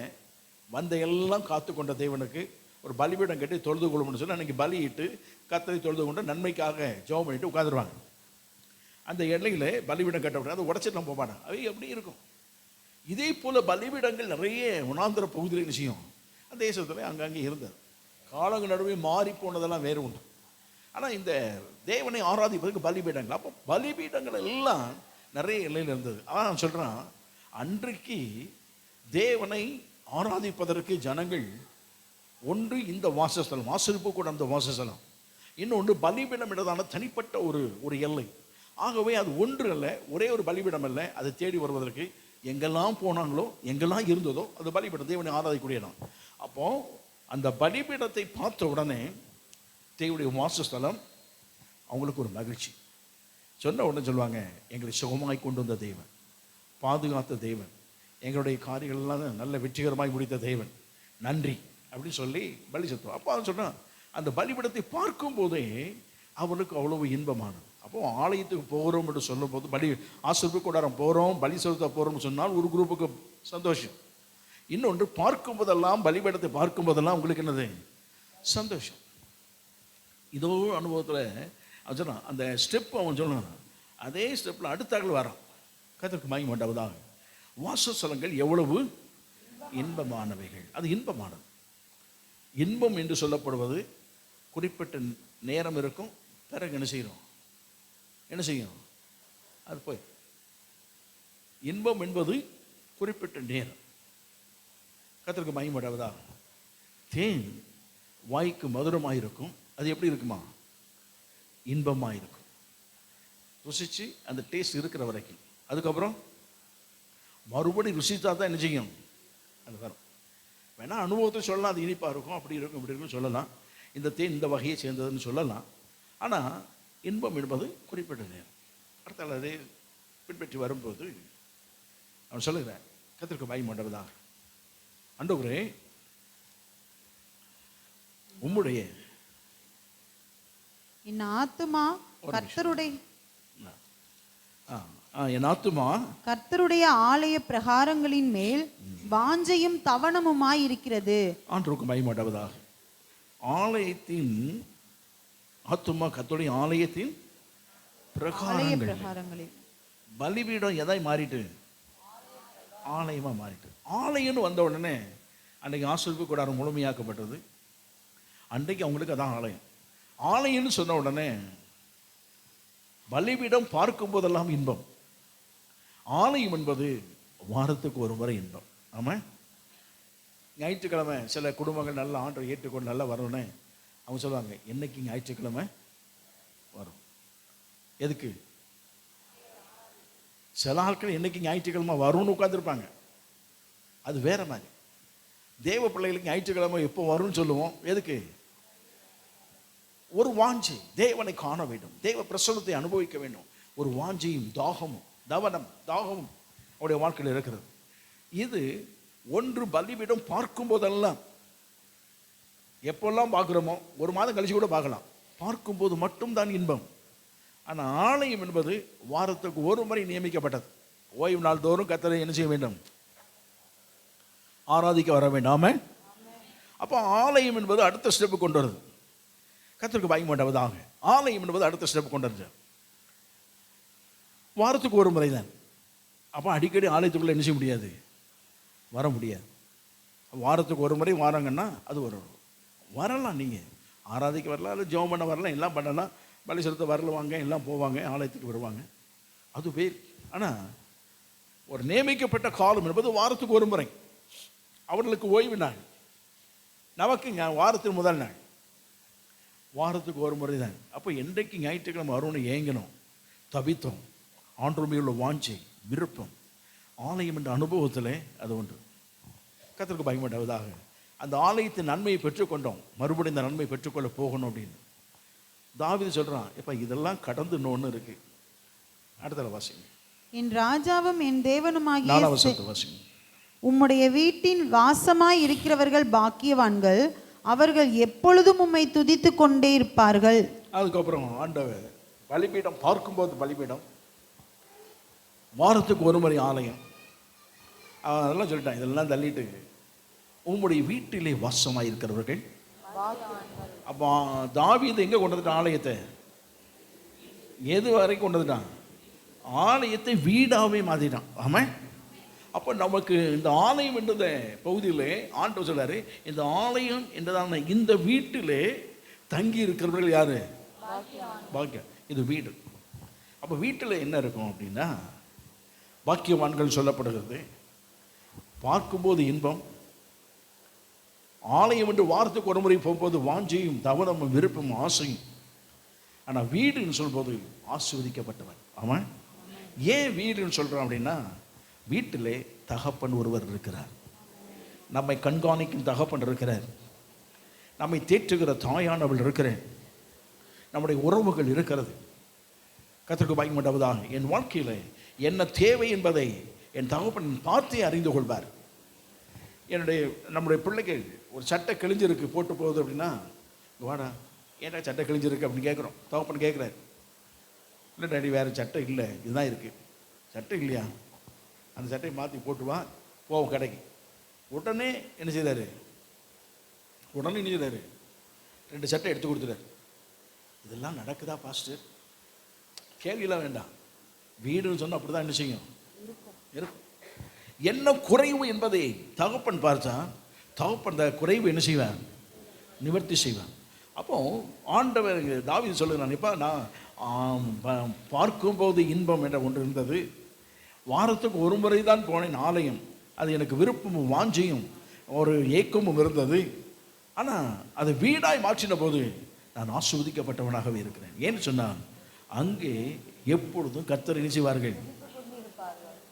வந்த எல்லாம் காத்து கொண்ட தேவனுக்கு ஒரு பலிபீடம் கட்டி தொழுது கொள்ளும்னு சொல்லி அன்றைக்கி பலியிட்டு கர்த்தரை தொழுது கொண்டு நன்மைக்காக ஜெபம் பண்ணிட்டு உட்காந்துருவாங்க. அந்த எல்லையில் பலிபீடம் கட்டப்பட்டு அதை உடச்சிட்டு நம்ம போக மாட்டாங்க. அவை எப்படி இருக்கும்? இதே போல் பலிபீடங்கள் நிறைய உணாந்திர பகுதியில் விஷயம் அந்த தேசத்தில் அங்கங்கே இருந்தது. காலங்கள் நடுவே மாறி போனதெல்லாம் வேறு உண்டு. ஆனால் இந்த தேவனை ஆராதிப்பதற்கு பலிபீடங்கள், அப்போ பலிபீடங்கள் எல்லாம் நிறைய எல்லையில் இருந்தது. ஆனால் நான் சொல்கிறேன், அன்றைக்கு தேவனை ஆராதிப்பதற்கு ஜனங்கள் ஒன்று இந்த வாசஸ்தலம், ஆசரிப்பு கூட அந்த வாசஸ்தலம், இன்னொன்று பலிபீடம் என்றதான தனிப்பட்ட ஒரு எல்லை. ஆகவே அது ஒன்று அல்ல, ஒரே ஒரு பலிபீடம் அல்ல. அதை தேடி வருவதற்கு எங்கெல்லாம் போனாங்களோ, எங்கெல்லாம் இருந்ததோ அது பலிபீடம், தேவனை ஆராதிக்கூடிய இடம். அப்போ அந்த பலிபீடத்தை பார்த்த உடனே தேவனுடைய வாசஸ்தலம் அவங்களுக்கு ஒரு மகிழ்ச்சி. சொன்ன உடனே சொல்லுவாங்க, எங்களை சுகமாய் கொண்டு வந்த தேவன், பாதுகாத்த தேவன், எங்களுடைய காரியங்கள்லாம் நல்ல வெற்றிகரமாய் முடித்த தேவன், நன்றி அப்படின்னு சொல்லி பலி செலுத்துவோம். அப்போ அவன் சொன்னான், அந்த பலிபீடத்தை பார்க்கும் போதே அவனுக்கு அவ்வளவு இன்பமானது. அப்போது ஆலயத்துக்கு போகிறோம் என்று சொல்லும் போது, பலி ஆசரிப்பு கூடாரம் போகிறோம், பலி செலுத்த போகிறோம்னு சொன்னால் ஒரு குரூப்புக்கு சந்தோஷம். இன்னொன்று பார்க்கும் போதெல்லாம், பலிபீடத்தை பார்க்கும் போதெல்லாம் உங்களுக்கு என்னது? சந்தோஷம். இதோ அனுபவத்தில் அவன் சொன்னான், அந்த ஸ்டெப் அவன் சொன்னான், அதே ஸ்டெப்பில் அடுத்தாக்கள் வரான். கர்த்தருக்கு மகிமை உண்டாவதாக. வாசஸ்தலங்கள் எவ்வளவு இன்பமானவைகள். அது இன்பமானது. இன்பம் என்று சொல்லப்படுவது குறிப்பிட்ட நேரம் இருக்கும், பிறகு என்ன செய்யும் அது போய். இன்பம் என்பது குறிப்பிட்ட நேரம். கர்த்தருக்கு மகிமை உண்டாவதாக. தேன் வாய்க்கு மதுரமாக இருக்கும், அது எப்படி இருக்குமா? இன்பமாக இருக்கும். ருசிச்சு அந்த டேஸ்ட் இருக்கிற வரைக்கும். அதுக்கப்புறம் மறுபடி ருசித்தா தான் என்ன செய்யும், அது வரும். வேணா அனுபவத்தை சொல்லலாம், அது இனிப்பாக இருக்கும், அப்படி இருக்கும், இப்படி இருக்கும் சொல்லலாம். இந்த தேன் இந்த வகையை சேர்ந்ததுன்னு சொல்லலாம். ஆனால் இன்பம் என்பது குறிப்பிட்ட நேரம். அடுத்தால் அதே பின்பற்றி வரும்போது அவன் சொல்லுகிறேன், கர்த்தருக்கு மகிமை உண்டாவதாக. ஆண்டவரே, உம்முடைய என் ஆத்துமா கர்த்தருடைய என் ஆத்துமா கர்த்தருடைய ஆலய பிரகாரங்களின் மேல் வாஞ்சையும் தவணமுமாய் இருக்கிறது. ஆண்டவருக்கு மகிமை உண்டாவதாக. ஆலயத்தின் ஆத்துமா கர்த்தருடைய ஆலயத்தின் பிரகாரங்களில். பலிபீடம் எதாய் மாறிட்டு? ஆலயமாக மாறிட்டு. ஆலயம்னு வந்த உடனே அன்றைக்கு ஆசீர்வாத கூடாரம் முழுமையாக்கப்பட்டது. அன்றைக்கு அவங்களுக்கு அதான் ஆலயம். ஆலயம்னு சொன்ன உடனே பலிபீடம் பார்க்கும் போதெல்லாம் இன்பம். ஆலயம் என்பது வாரத்துக்கு ஒரு முறை இன்பம். ஆமாம். ஞாயிற்றுக்கிழமை சில குடும்பங்கள் நல்லா ஆண்டை ஏற்றுக்கொண்டு நல்லா வரணுன்னு அவங்க சொல்லுவாங்க, என்னைக்கு ஞாயிற்றுக்கிழமை வரும். எதுக்கு? சில ஆட்கள் என்னைக்கு ஞாயிற்றுக்கிழமை வரும்னு உட்காந்துருப்பாங்க. அது வேற மாதிரி. தேவ பிள்ளைகளுக்கு ஞாயிற்றுக்கிழமை எப்போ வரும்னு சொல்லுவோம். எதுக்கு? ஒரு வாஞ்சை, தேவனை காண வேண்டும், தேவ பிரசன்னத்தை அனுபவிக்க வேண்டும். ஒரு வாஞ்சையும் தாகமும் தாகமும் அவருடைய வாழ்க்கையில் இருக்கிறது. இது ஒன்று பலிபீடம் பார்க்கும் போதெல்லாம், எப்பெல்லாம் பார்க்குறோமோ, ஒரு மாதம் கழிச்சு கூட பார்க்கலாம், பார்க்கும்போது மட்டும்தான் இன்பம். ஆனால் ஆலயம் என்பது வாரத்துக்கு ஒரு முறை நியமிக்கப்பட்டது. ஓய்வு நாள் தோறும் கர்த்தரை என்ன செய்ய வேண்டும்? ஆராதிக்க வர வேண்டாம. அப்போ ஆலயம் என்பது அடுத்த ஸ்டெப்பு கொண்டு வருது. கர்த்தருக்கு மகிமை உண்டாவதாக. ஆலயம் என்பது அடுத்த ஸ்டெப் கொண்டு வருது. வாரத்துக்கு ஒரு முறை தான். அப்போ அடிக்கடி ஆலயத்துக்குள்ளே என்ன செய்ய முடியாது, வர முடியாது. வாரத்துக்கு ஒரு முறை வாராங்கன்னா அது வரலாம். நீங்கள் ஆராதிக்க வரலாம், இல்லை ஜெபம் பண்ண வரலாம், எல்லாம் பண்ணலாம், பலி செலுத்த வரலுவாங்க, எல்லாம் போவாங்க, ஆலயத்துக்கு வருவாங்க, அது பேர். ஆனால் ஒரு நியமிக்கப்பட்ட காலம் என்பது வாரத்துக்கு ஒரு முறை. அவர்களுக்கு ஓய்வு நாள், நமக்கு வாரத்தின் முதல் நாள், வாரத்துக்கு ஒரு முறை தான். அப்போ என்றைக்கு ஞாயிற்றுக்கிழமை வரும்னு ஏங்கணும், தபித்தோம். ஆண்டவர் உள்ள வாஞ்சை, விருப்பம், ஆலயம் என்ற அனுபவத்தில் அது ஒன்று. கர்த்தருக்கு மகிமை உண்டாவதாக. அந்த ஆலயத்தின் நன்மையை பெற்றுக்கொண்டோம், மறுபடியும் இந்த நன்மையை பெற்றுக்கொள்ள போகணும் அப்படின்னு தாவீது சொல்கிறான். இப்போ இதெல்லாம் கடந்து இன்னொன்று இருக்கு. அடுத்த வாசிங்க. என் ராஜாவும் என் தேவனுமாகிய 4ஆம் வசனத்தை வாசிங்க. உம்முடைய வீட்டின் வாசமாய் இருக்கிறவர்கள் பாக்கியவான்கள், அவர்கள் எப்பொழுதும் உம்மை துதித்து கொண்டே இருப்பார்கள். அதுக்கப்புறம் ஆண்டவர் பலிபீடம் பார்க்கும்போது பலிபீடம், வாரத்துக்கு ஒரு முறை ஆலயம், அதெல்லாம் சொல்லிட்டான். இதெல்லாம் தள்ளிட்டு உம்முடைய வீட்டிலே வாசமாக இருக்கிறவர்கள். அப்போ தாவீது எங்கே கொண்டு வந்துட்டான் ஆலயத்தை? எது வரைக்கும் கொண்டு வந்துட்டான்? ஆலயத்தை வீடாகவே மாற்றிட்டான். ஆமாம். அப்போ நமக்கு இந்த ஆலயம் என்ற பகுதியில் ஆண்டவர் சொல்றாரு, இந்த ஆலயம் என்றதான இந்த வீட்டிலே தங்கி இருக்கிறவர்கள் யாரு? பாக்கியம். இது வீடு. அப்போ வீட்டில் என்ன இருக்கும் அப்படின்னா, பாக்கியவான்கள் சொல்லப்படுகிறது. பார்க்கும்போது இன்பம். ஆலயம் என்று வாரத்துக்கு ஒரு முறை போகும்போது வாஞ்சையும் தவனமும் விருப்பமும் ஆசையும். ஆனால் வீடுன்னு சொல்லும்போது ஆசீர்வதிக்கப்பட்டவன். ஆமாம். ஏன் வீடுன்னு சொல்கிறோம் அப்படின்னா, வீட்டிலே தகப்பன் ஒருவர் இருக்கிறார், நம்மை கண்காணிக்கும் தகப்பன் இருக்கிறார், நம்மை தேற்றுகிற தாயானவள் இருக்கிறேன், நம்முடைய உறவுகள் இருக்கிறது. கர்த்தருக்கு மகிமை உண்டாவதாக. என் வாழ்க்கையில் என்ன தேவை என்பதை என் தகப்பன் பார்த்தே அறிந்து கொள்வார். நம்முடைய பிள்ளைக்கு ஒரு சட்டை கிழிஞ்சிருக்கு போட்டு போகுது அப்படின்னா, வாடா ஏன்டா சட்டை கிழிஞ்சிருக்கு அப்படின்னு கேட்குறோம். தகப்பன் கேட்குறாரு, இல்லை டாடி வேறு சட்டை இல்லை, இதுதான் இருக்குது. சட்டை இல்லையா, அந்த சட்டையை மாற்றி போட்டு வா, போவோம் கடைக்கு. உடனே என்ன செய்தார்? 2 சட்டை எடுத்து கொடுத்துட்டார். இதெல்லாம் நடக்குதா பாஸ்டர்? கேள்வியெல்லாம் வேண்டாம். வீடுன்னு சொன்னால் அப்படி தான் என்ன செய்யும், இருக்கும். என்ன குறைவு என்பதை தகப்பன் பார்த்தா, தகப்பன் அந்த குறைவு என்ன செய்வேன், நிவர்த்தி செய்வேன். அப்போ ஆண்டவர் தாவீது சொல்லுகிறான், இப்போ நான் பார்க்கும்போது இன்பம் என்ற ஒன்று இருந்தது. வாரத்துக்கு ஒரு முறை தான் போனேன் ஆலயம். அது எனக்கு விருப்பமும் வாஞ்சியும் ஒரு ஏக்கமும் இருந்தது. ஆனால் அது வீடாய் மாற்றின போது நான் ஆசீர்வதிக்கப்பட்டவனாகவே இருக்கிறேன். ஏன்னு சொன்னால் அங்கே எப்பொழுதும் கர்த்தரை என்ன செய்வார்கள்,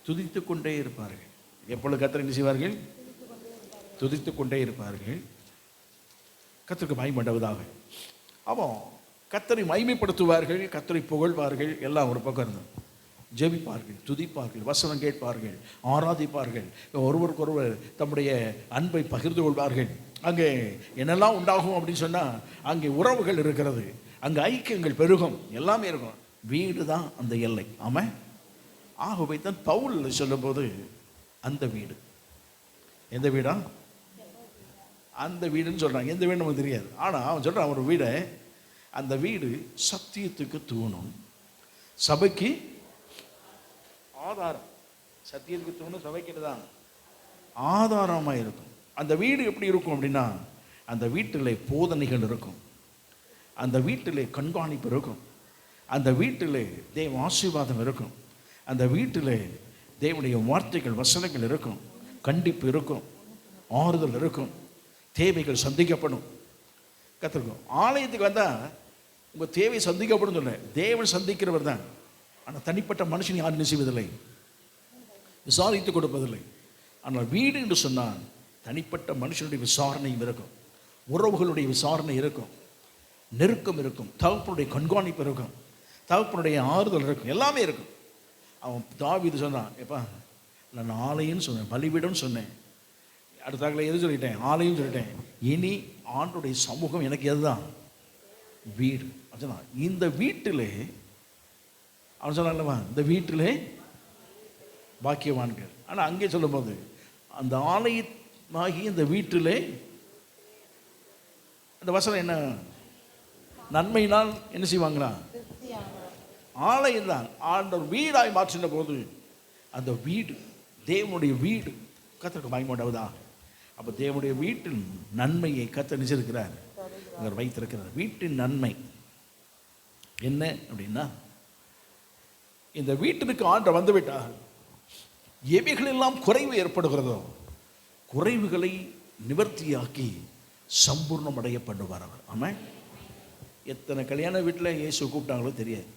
துதித்து கொண்டே இருப்பார்கள். எப்பொழுது கர்த்தரை என்ன செய்வார்கள், துதித்து கொண்டே இருப்பார்கள். கர்த்தருக்கு மகிமைப்பட்டவதாக. அப்போ கர்த்தரை மகிமைப்படுத்துவார்கள், கர்த்தரை புகழ்வார்கள். எல்லாம் ஒரு பக்கம் இருந்தது. ஜெபிப்பார்கள், துதிப்பார்கள், வசனம் கேட்பார்கள், ஆராதிப்பார்கள், ஒருவருக்கொருவர் தம்முடைய அன்பை பகிர்ந்து கொள்வார்கள். அங்கே என்னெல்லாம் உண்டாகும் அப்படின்னு சொன்னால் அங்கே உறவுகள் இருக்கிறது, அங்கே ஐக்கியங்கள் பெருகும், எல்லாமே இருக்கும். வீடு தான் அந்த எல்லை. ஆமாம். ஆகவே தான் பவுல் சொல்லும்போது அந்த வீடு, எந்த வீடா, அந்த வீடுன்னு சொல்கிறாங்க. எந்த வீடு நமக்கு தெரியாது. ஆனால் அவன் சொல்கிறான் ஒரு வீடை, அந்த வீடு சத்தியத்துக்கு தூணும், சபைக்கு ஆதாரம். சத்தியத்துக்கு தூணும், சபைக்கு தான் ஆதாரமாக இருக்கும். அந்த வீடு எப்படி இருக்கும் அப்படின்னா, அந்த வீட்டில் போதனைகள் இருக்கும், அந்த வீட்டில் கண்காணிப்பு இருக்கும், அந்த வீட்டில் தேவ ஆசீர்வாதம் இருக்கும், அந்த வீட்டில் தேவனுடைய வார்த்தைகள் வசனங்கள் இருக்கும், கண்டிப்பு இருக்கும், ஆறுதல் இருக்கும், தேவைகள் சந்திக்கப்படும். கற்றுக்கும். ஆலயத்துக்கு வந்தால் உங்கள் தேவை சந்திக்கப்படும் சொல்ல, தேவன் சந்திக்கிறவர் தான். ஆனால் தனிப்பட்ட மனுஷன் யாரும் செய்வதில்லை, விசாரித்து கொடுப்பதில்லை. ஆனால் வீடு என்று சொன்னால் தனிப்பட்ட மனுஷனுடைய விசாரணையும் இருக்கும், உறவுகளுடைய விசாரணை இருக்கும், நெருக்கம் இருக்கும், தகப்பனுடைய கண்காணிப்பு இருக்கும், தகப்பனுடைய ஆறுதல் இருக்கும், எல்லாமே இருக்கும். அவன் தாவீது சொன்னான், எப்பா நான் ஆலயம்னு சொன்னேன், பலிபீடம்னு சொன்னேன், அடுத்தாக்கில் எது சொல்லிட்டேன், ஆலயம் சொல்லிட்டேன், இனி ஆண்டுடைய சமூகம் எனக்கு எதுதான், வீடு. சொன்னான் இந்த வீட்டிலே, அவன் சொன்னான்லவா இந்த வீட்டிலே பாக்கியவான்கள். ஆனால் அங்கே சொல்லும்போது அந்த ஆலயமாகி இந்த வீட்டிலே அந்த வசனம் என்ன, நன்மையினால் என்ன செய்வாங்களா, ஆலயம் தான் ஆண்டவர் வீடாய் மாற்றின போது அந்த வீடு தேவனுடைய வீடு. கர்த்தருக்கு மகிமையுண்டாவதா. அப்போ தேவனுடைய வீட்டில் நன்மையை கர்த்தர் நினைச்சிருக்கிறார், அவர் வைத்திருக்கிறார். வீட்டின் நன்மை என்ன அப்படின்னா, இந்த வீட்டிற்கு ஆண்டவர் வந்துவிட்டால் எவைகளெல்லாம் குறைவு ஏற்படுகிறதோ குறைவுகளை நிவர்த்தியாக்கி சம்பூர்ணம் அடைய பண்ணுவார் அவர். ஆமாம். எத்தனை கல்யாண வீட்டில் இயேசு கூப்பிட்டாங்களோ தெரியாது.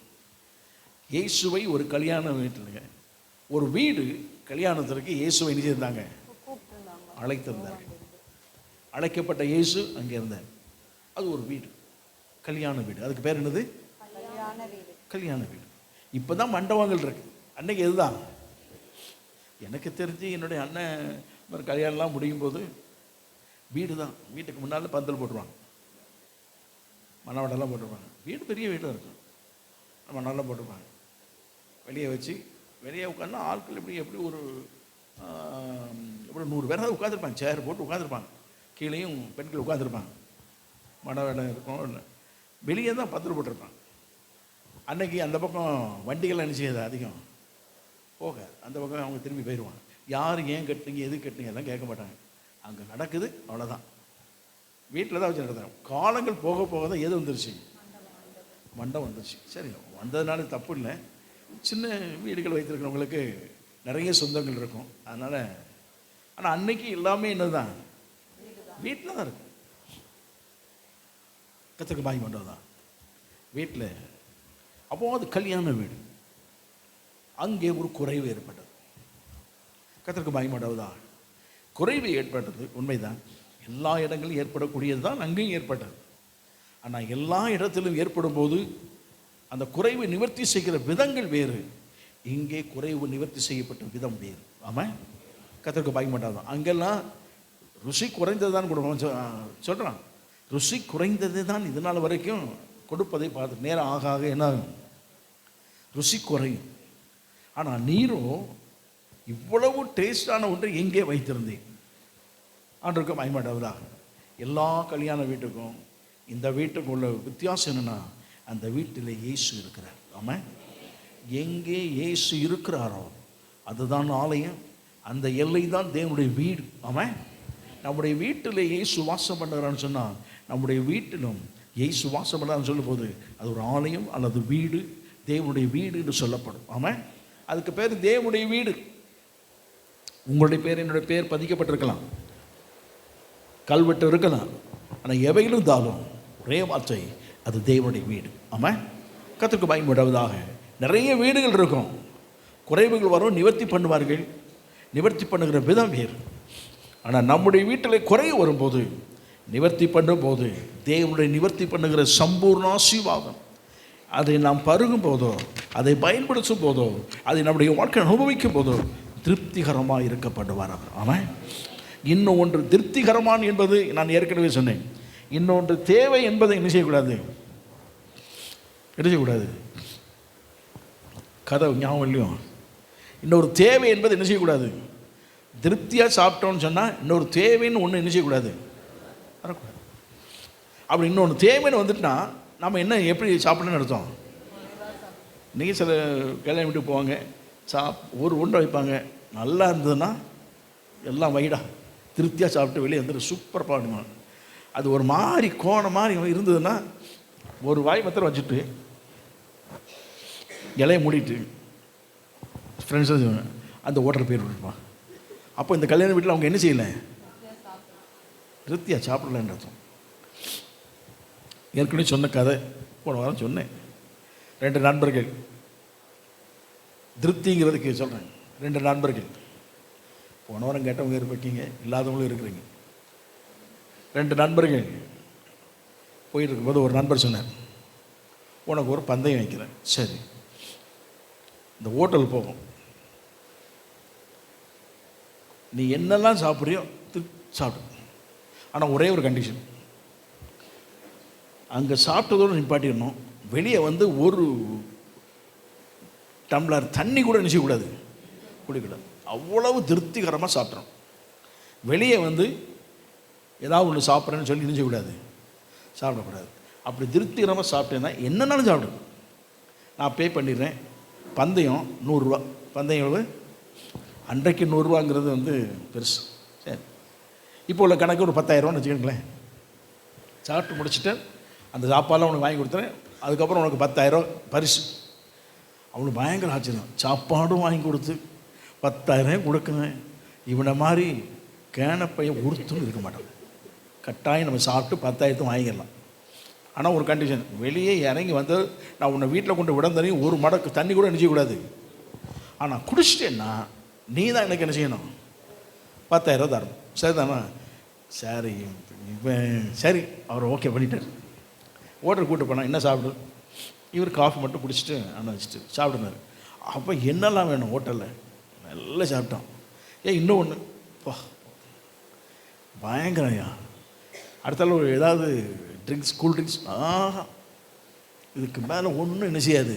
இயேசுவை ஒரு கல்யாண வீட்டில், ஒரு வீடு கல்யாணத்திற்கு இயேசுவை நினைச்சிருந்தாங்க, அழைத்திருந்தார்கள். அழைக்கப்பட்ட இயேசு அங்கே இருந்தார். அது ஒரு வீடு, கல்யாண வீடு. அதுக்கு பேர் என்னது, கல்யாண வீடு. இப்போ தான் மண்டபங்கள் இருக்கு, அன்னைக்கு எதுதான். எனக்கு தெரிஞ்சு என்னுடைய அண்ணன் கல்யாணம்லாம் முடியும் போது வீடு தான், வீட்டுக்கு முன்னால் பந்தல் போட்டுருவாங்க, மணவடெல்லாம் போட்டுருப்பாங்க. வீடு பெரிய வீடாக இருக்கும், மணவெல்லாம் போட்டுருப்பாங்க. வெளியே வச்சு வெளியே உட்காந்து ஆட்கள் எப்படி ஒரு 100 பேர் தான் உட்காந்துருப்பாங்க, சேர் போட்டு உட்காந்துருப்பாங்க, கீழேயும் பெண்கள் உட்காந்துருப்பாங்க, மணவெல்லாம் இருக்கும். வெளியே தான் பந்தல் போட்டிருப்பாங்க. அன்னைக்கு அந்த பக்கம் வண்டிகள்லாம் என்ன செய்யாது, அதிகம் போக அந்த பக்கம் அவங்க திரும்பி போயிடுவாங்க. யார் ஏன் கட்டுனீங்க, எது கட்டுனீங்க எல்லாம் கேட்க மாட்டாங்க. அங்கே நடக்குது, அவ்வளோதான். வீட்டில் தான் வச்சு நடத்துகிறோம். காலங்கள் போக போக தான் எது வந்துருச்சு, மண்டபம் வந்துருச்சு. சரி, வந்ததுனால தப்பு இல்லை. சின்ன வீடுகள் வைத்திருக்கிறவங்களுக்கு நிறைய சொந்தங்கள் இருக்கும், அதனால். ஆனால் அன்னைக்கு எல்லாமே என்னதான், வீட்டில் தான் இருக்கும். கத்துக்கு பாய் மண்டபம் தான் வீட்டில். அப்போ அது கல்யாண வீடு. அங்கே ஒரு குறைவு ஏற்பட்டது. கர்த்தருக்கு மகிமையுண்டாவதா. குறைவு ஏற்பட்டது உண்மைதான், எல்லா இடங்களிலும் ஏற்படக்கூடியது தான் அங்கேயும் ஏற்பட்டது. ஆனால் எல்லா இடத்திலும் ஏற்படும் போது அந்த குறைவை நிவர்த்தி செய்கிற விதங்கள் வேறு, இங்கே குறைவு நிவர்த்தி செய்யப்பட்ட விதம் வேறு. ஆமாம். கர்த்தருக்கு மகிமையுண்டாவதா. அங்கெல்லாம் ருசி குறைந்தது தான் கொடுப்போம் சொல்கிறான். ருசி குறைந்தது தான் இதனால் வரைக்கும் கொடுப்பதை பார்த்து நேரம் ஆக ஆக என்ன ருசி குறையும். ஆனால் நீரோ இவ்வளவு டேஸ்டான ஒன்றை எங்கே வைத்திருந்தேன். ஆண்டவருக்கு மகிமையுண்டாவதாக. எல்லா கல்யாண வீட்டுக்கும் இந்த வீட்டுக்கும் உள்ள வித்தியாசம் என்னென்னா, அந்த வீட்டில் இயேசு இருக்கிறார். ஆமாம், எங்கே இயேசு இருக்கிறாரோ அதுதான் ஆலயம், அந்த எல்லை தான் தேவனுடைய வீடு. ஆமாம், நம்முடைய வீட்டில் இயேசு வாசம் பண்ணுறான்னு சொன்னால் நம்முடைய வீட்டிலும் இயேசு வாசம் பண்ணுறான்னு சொல்லும் போது அது ஒரு ஆலயம் அல்லது வீடு, தேவனுடைய வீடு என்று சொல்லப்படும். ஆமாம், அதுக்கு பேர் தேவனுடைய வீடு. உங்களுடைய பேர் என்னுடைய பேர் பதிக்கப்பட்டிருக்கலாம், கல்வெட்டு இருக்கலாம், ஆனால் எவையிலும் இருந்தாலும் ஒரே வார்த்தை, அது தேவனுடைய வீடு. ஆமாம், கர்த்தருக்கு பயன்படுவதாக. நிறைய வீடுகள் இருக்கும், குறைவுகள் வரும், நிவர்த்தி பண்ணுவார்கள். நிவர்த்தி பண்ணுகிற விதம் வேறு. ஆனால் நம்முடைய வீட்டில் குறை வரும்போது, நிவர்த்தி பண்ணும்போது, தேவனுடைய நிவர்த்தி பண்ணுகிற சம்பூர்ண ஆசீர்வாதம் அதை நாம் பருகும் போதோ, அதை பயன்படுத்தும் போதோ, அதை நம்முடைய வாழ்க்கை அனுபவிக்கும் போதோ திருப்திகரமாக இருக்கப்படுவார் அவர். ஆமாம், இன்னும் ஒன்று திருப்திகரமான என்பது நான் ஏற்கனவே சொன்னேன். இன்னொன்று தேவை என்பதை என்ன செய்யக்கூடாது, என்ன செய்யக்கூடாது, கதை ஞாபகம் இல்லையோ. இன்னொரு தேவை என்பது என்ன செய்யக்கூடாது, திருப்தியாக சாப்பிட்டோன்னு சொன்னால் இன்னொரு தேவைன்னு ஒன்று என்ன செய்யக்கூடாது, வரக்கூடாது. அப்படி இன்னொன்று தேவைன்னு வந்துட்டுனா நம்ம என்ன எப்படி சாப்பிடணும்னு அர்த்தம். நீங்கள் சில கல்யாணம் வீட்டுக்கு போவாங்க, ஒரு உண்டை வைப்பாங்க, நல்லா இருந்ததுன்னா எல்லாம் வைடா திருப்தியாக சாப்பிட்டு வெளியே வந்துட்டு சூப்பர் பாடுமா. அது ஒரு மாதிரி கோணம் மாதிரி இருந்ததுன்னா ஒரு வாய் மாத்திரம் வச்சுட்டு இலையை மூடிட்டு ஃப்ரெண்ட்ஸும் அந்த ஓட்டர் பேர் விட்டுருப்பான். அப்போ இந்த கல்யாண வீட்டில் அவங்க என்ன செய்யலை, திருப்தியாக சாப்பிடலன்னு அர்த்தம். ஏற்கனவே சொன்ன கதை போன வாரம் சொன்னேன். 2 நண்பர்கள், திருப்திங்கிறதுக்கு சொல்கிறேன். 2 நண்பர்கள், போன வாரம் கேட்டவங்க இருப்பீங்க, இல்லாதவங்களும் இருக்கிறீங்க. 2 நண்பர்கள் போயிட்டு இருக்கும்போது ஒரு நண்பர் சொன்னார், உனக்கு ஒரு பந்தயம் வைக்கிறேன், சரி இந்த ஹோட்டல் போகும், நீ என்னெல்லாம் சாப்பிட்றியோ சாப்பிடு, ஆனால் ஒரே ஒரு கண்டிஷன், அங்கே சாப்பிட்டதோடு நிப்பாட்டிடணும், வெளியே வந்து ஒரு டம்ளர் தண்ணி கூட நினைச்சக்கூடாது, குடிக்கூடாது. அவ்வளவு திருப்திகரமாக சாப்பிட்றோம். வெளியே வந்து ஏதாவது ஒன்று சாப்பிட்றேன்னு சொல்லி நினைச்சக்கூடாது, சாப்பிடக்கூடாது. அப்படி திருப்திகரமாக சாப்பிட்டேன்னா என்னென்னாலும் சாப்பிடுங்க, நான் பே பண்ணிடுறேன். பந்தயம் 100 ரூபா. பந்தயம் எவ்வளவு? அன்றைக்கு 100 ரூபாங்கிறது வந்து பெருசு. சரி, இப்போ உள்ள கணக்கு ஒரு 10,000 வச்சுக்கோங்களேன். சாப்பிட்டு முடிச்சுட்டு அந்த சாப்பாடெலாம் உனக்கு வாங்கி கொடுத்துறேன், அதுக்கப்புறம் உனக்கு 10,000 பரிசு. அவனுக்கு பயங்கர ஆச்சரியம், சாப்பாடும் வாங்கி கொடுத்து 10,000 கொடுக்குறேன். இவனை மாதிரி கேனப்பையை உறுத்துன்னு இருக்க மாட்டான். கட்டாயம் நம்ம சாப்பிட்டு 10,000 வாங்கிடலாம். ஆனால் ஒரு கண்டிஷன், வெளியே இறங்கி வந்து நான் உன்னை வீட்டில் கொண்டு விட தண்ணி ஒரு மடக்கு தண்ணி கூட நினைச்சக்கூடாது. ஆனால் குடிச்சிட்டேன்னா நீ தான் எனக்கு என்ன செய்யணும், 10,000 தரணும். சரி தானே? சரி, இப்போ சரி அவர் ஓகே பண்ணிட்டார். ஓட்டர் கூப்பிட்டு போனால் என்ன சாப்பிடு, இவர் காஃபி மட்டும் குடிச்சிட்டு அண்ணன் வச்சுட்டு சாப்பிடுனார். அப்போ என்னெல்லாம் வேணும் ஹோட்டலில், நல்லா சாப்பிட்டோம். இன்னும் ஒன்று பா பயங்கரையா, அடுத்தால ஒரு ஏதாவது ட்ரிங்க்ஸ், கூல் ட்ரிங்க்ஸ், இதுக்கு மேலே ஒன்றும் என்ன செய்யாது,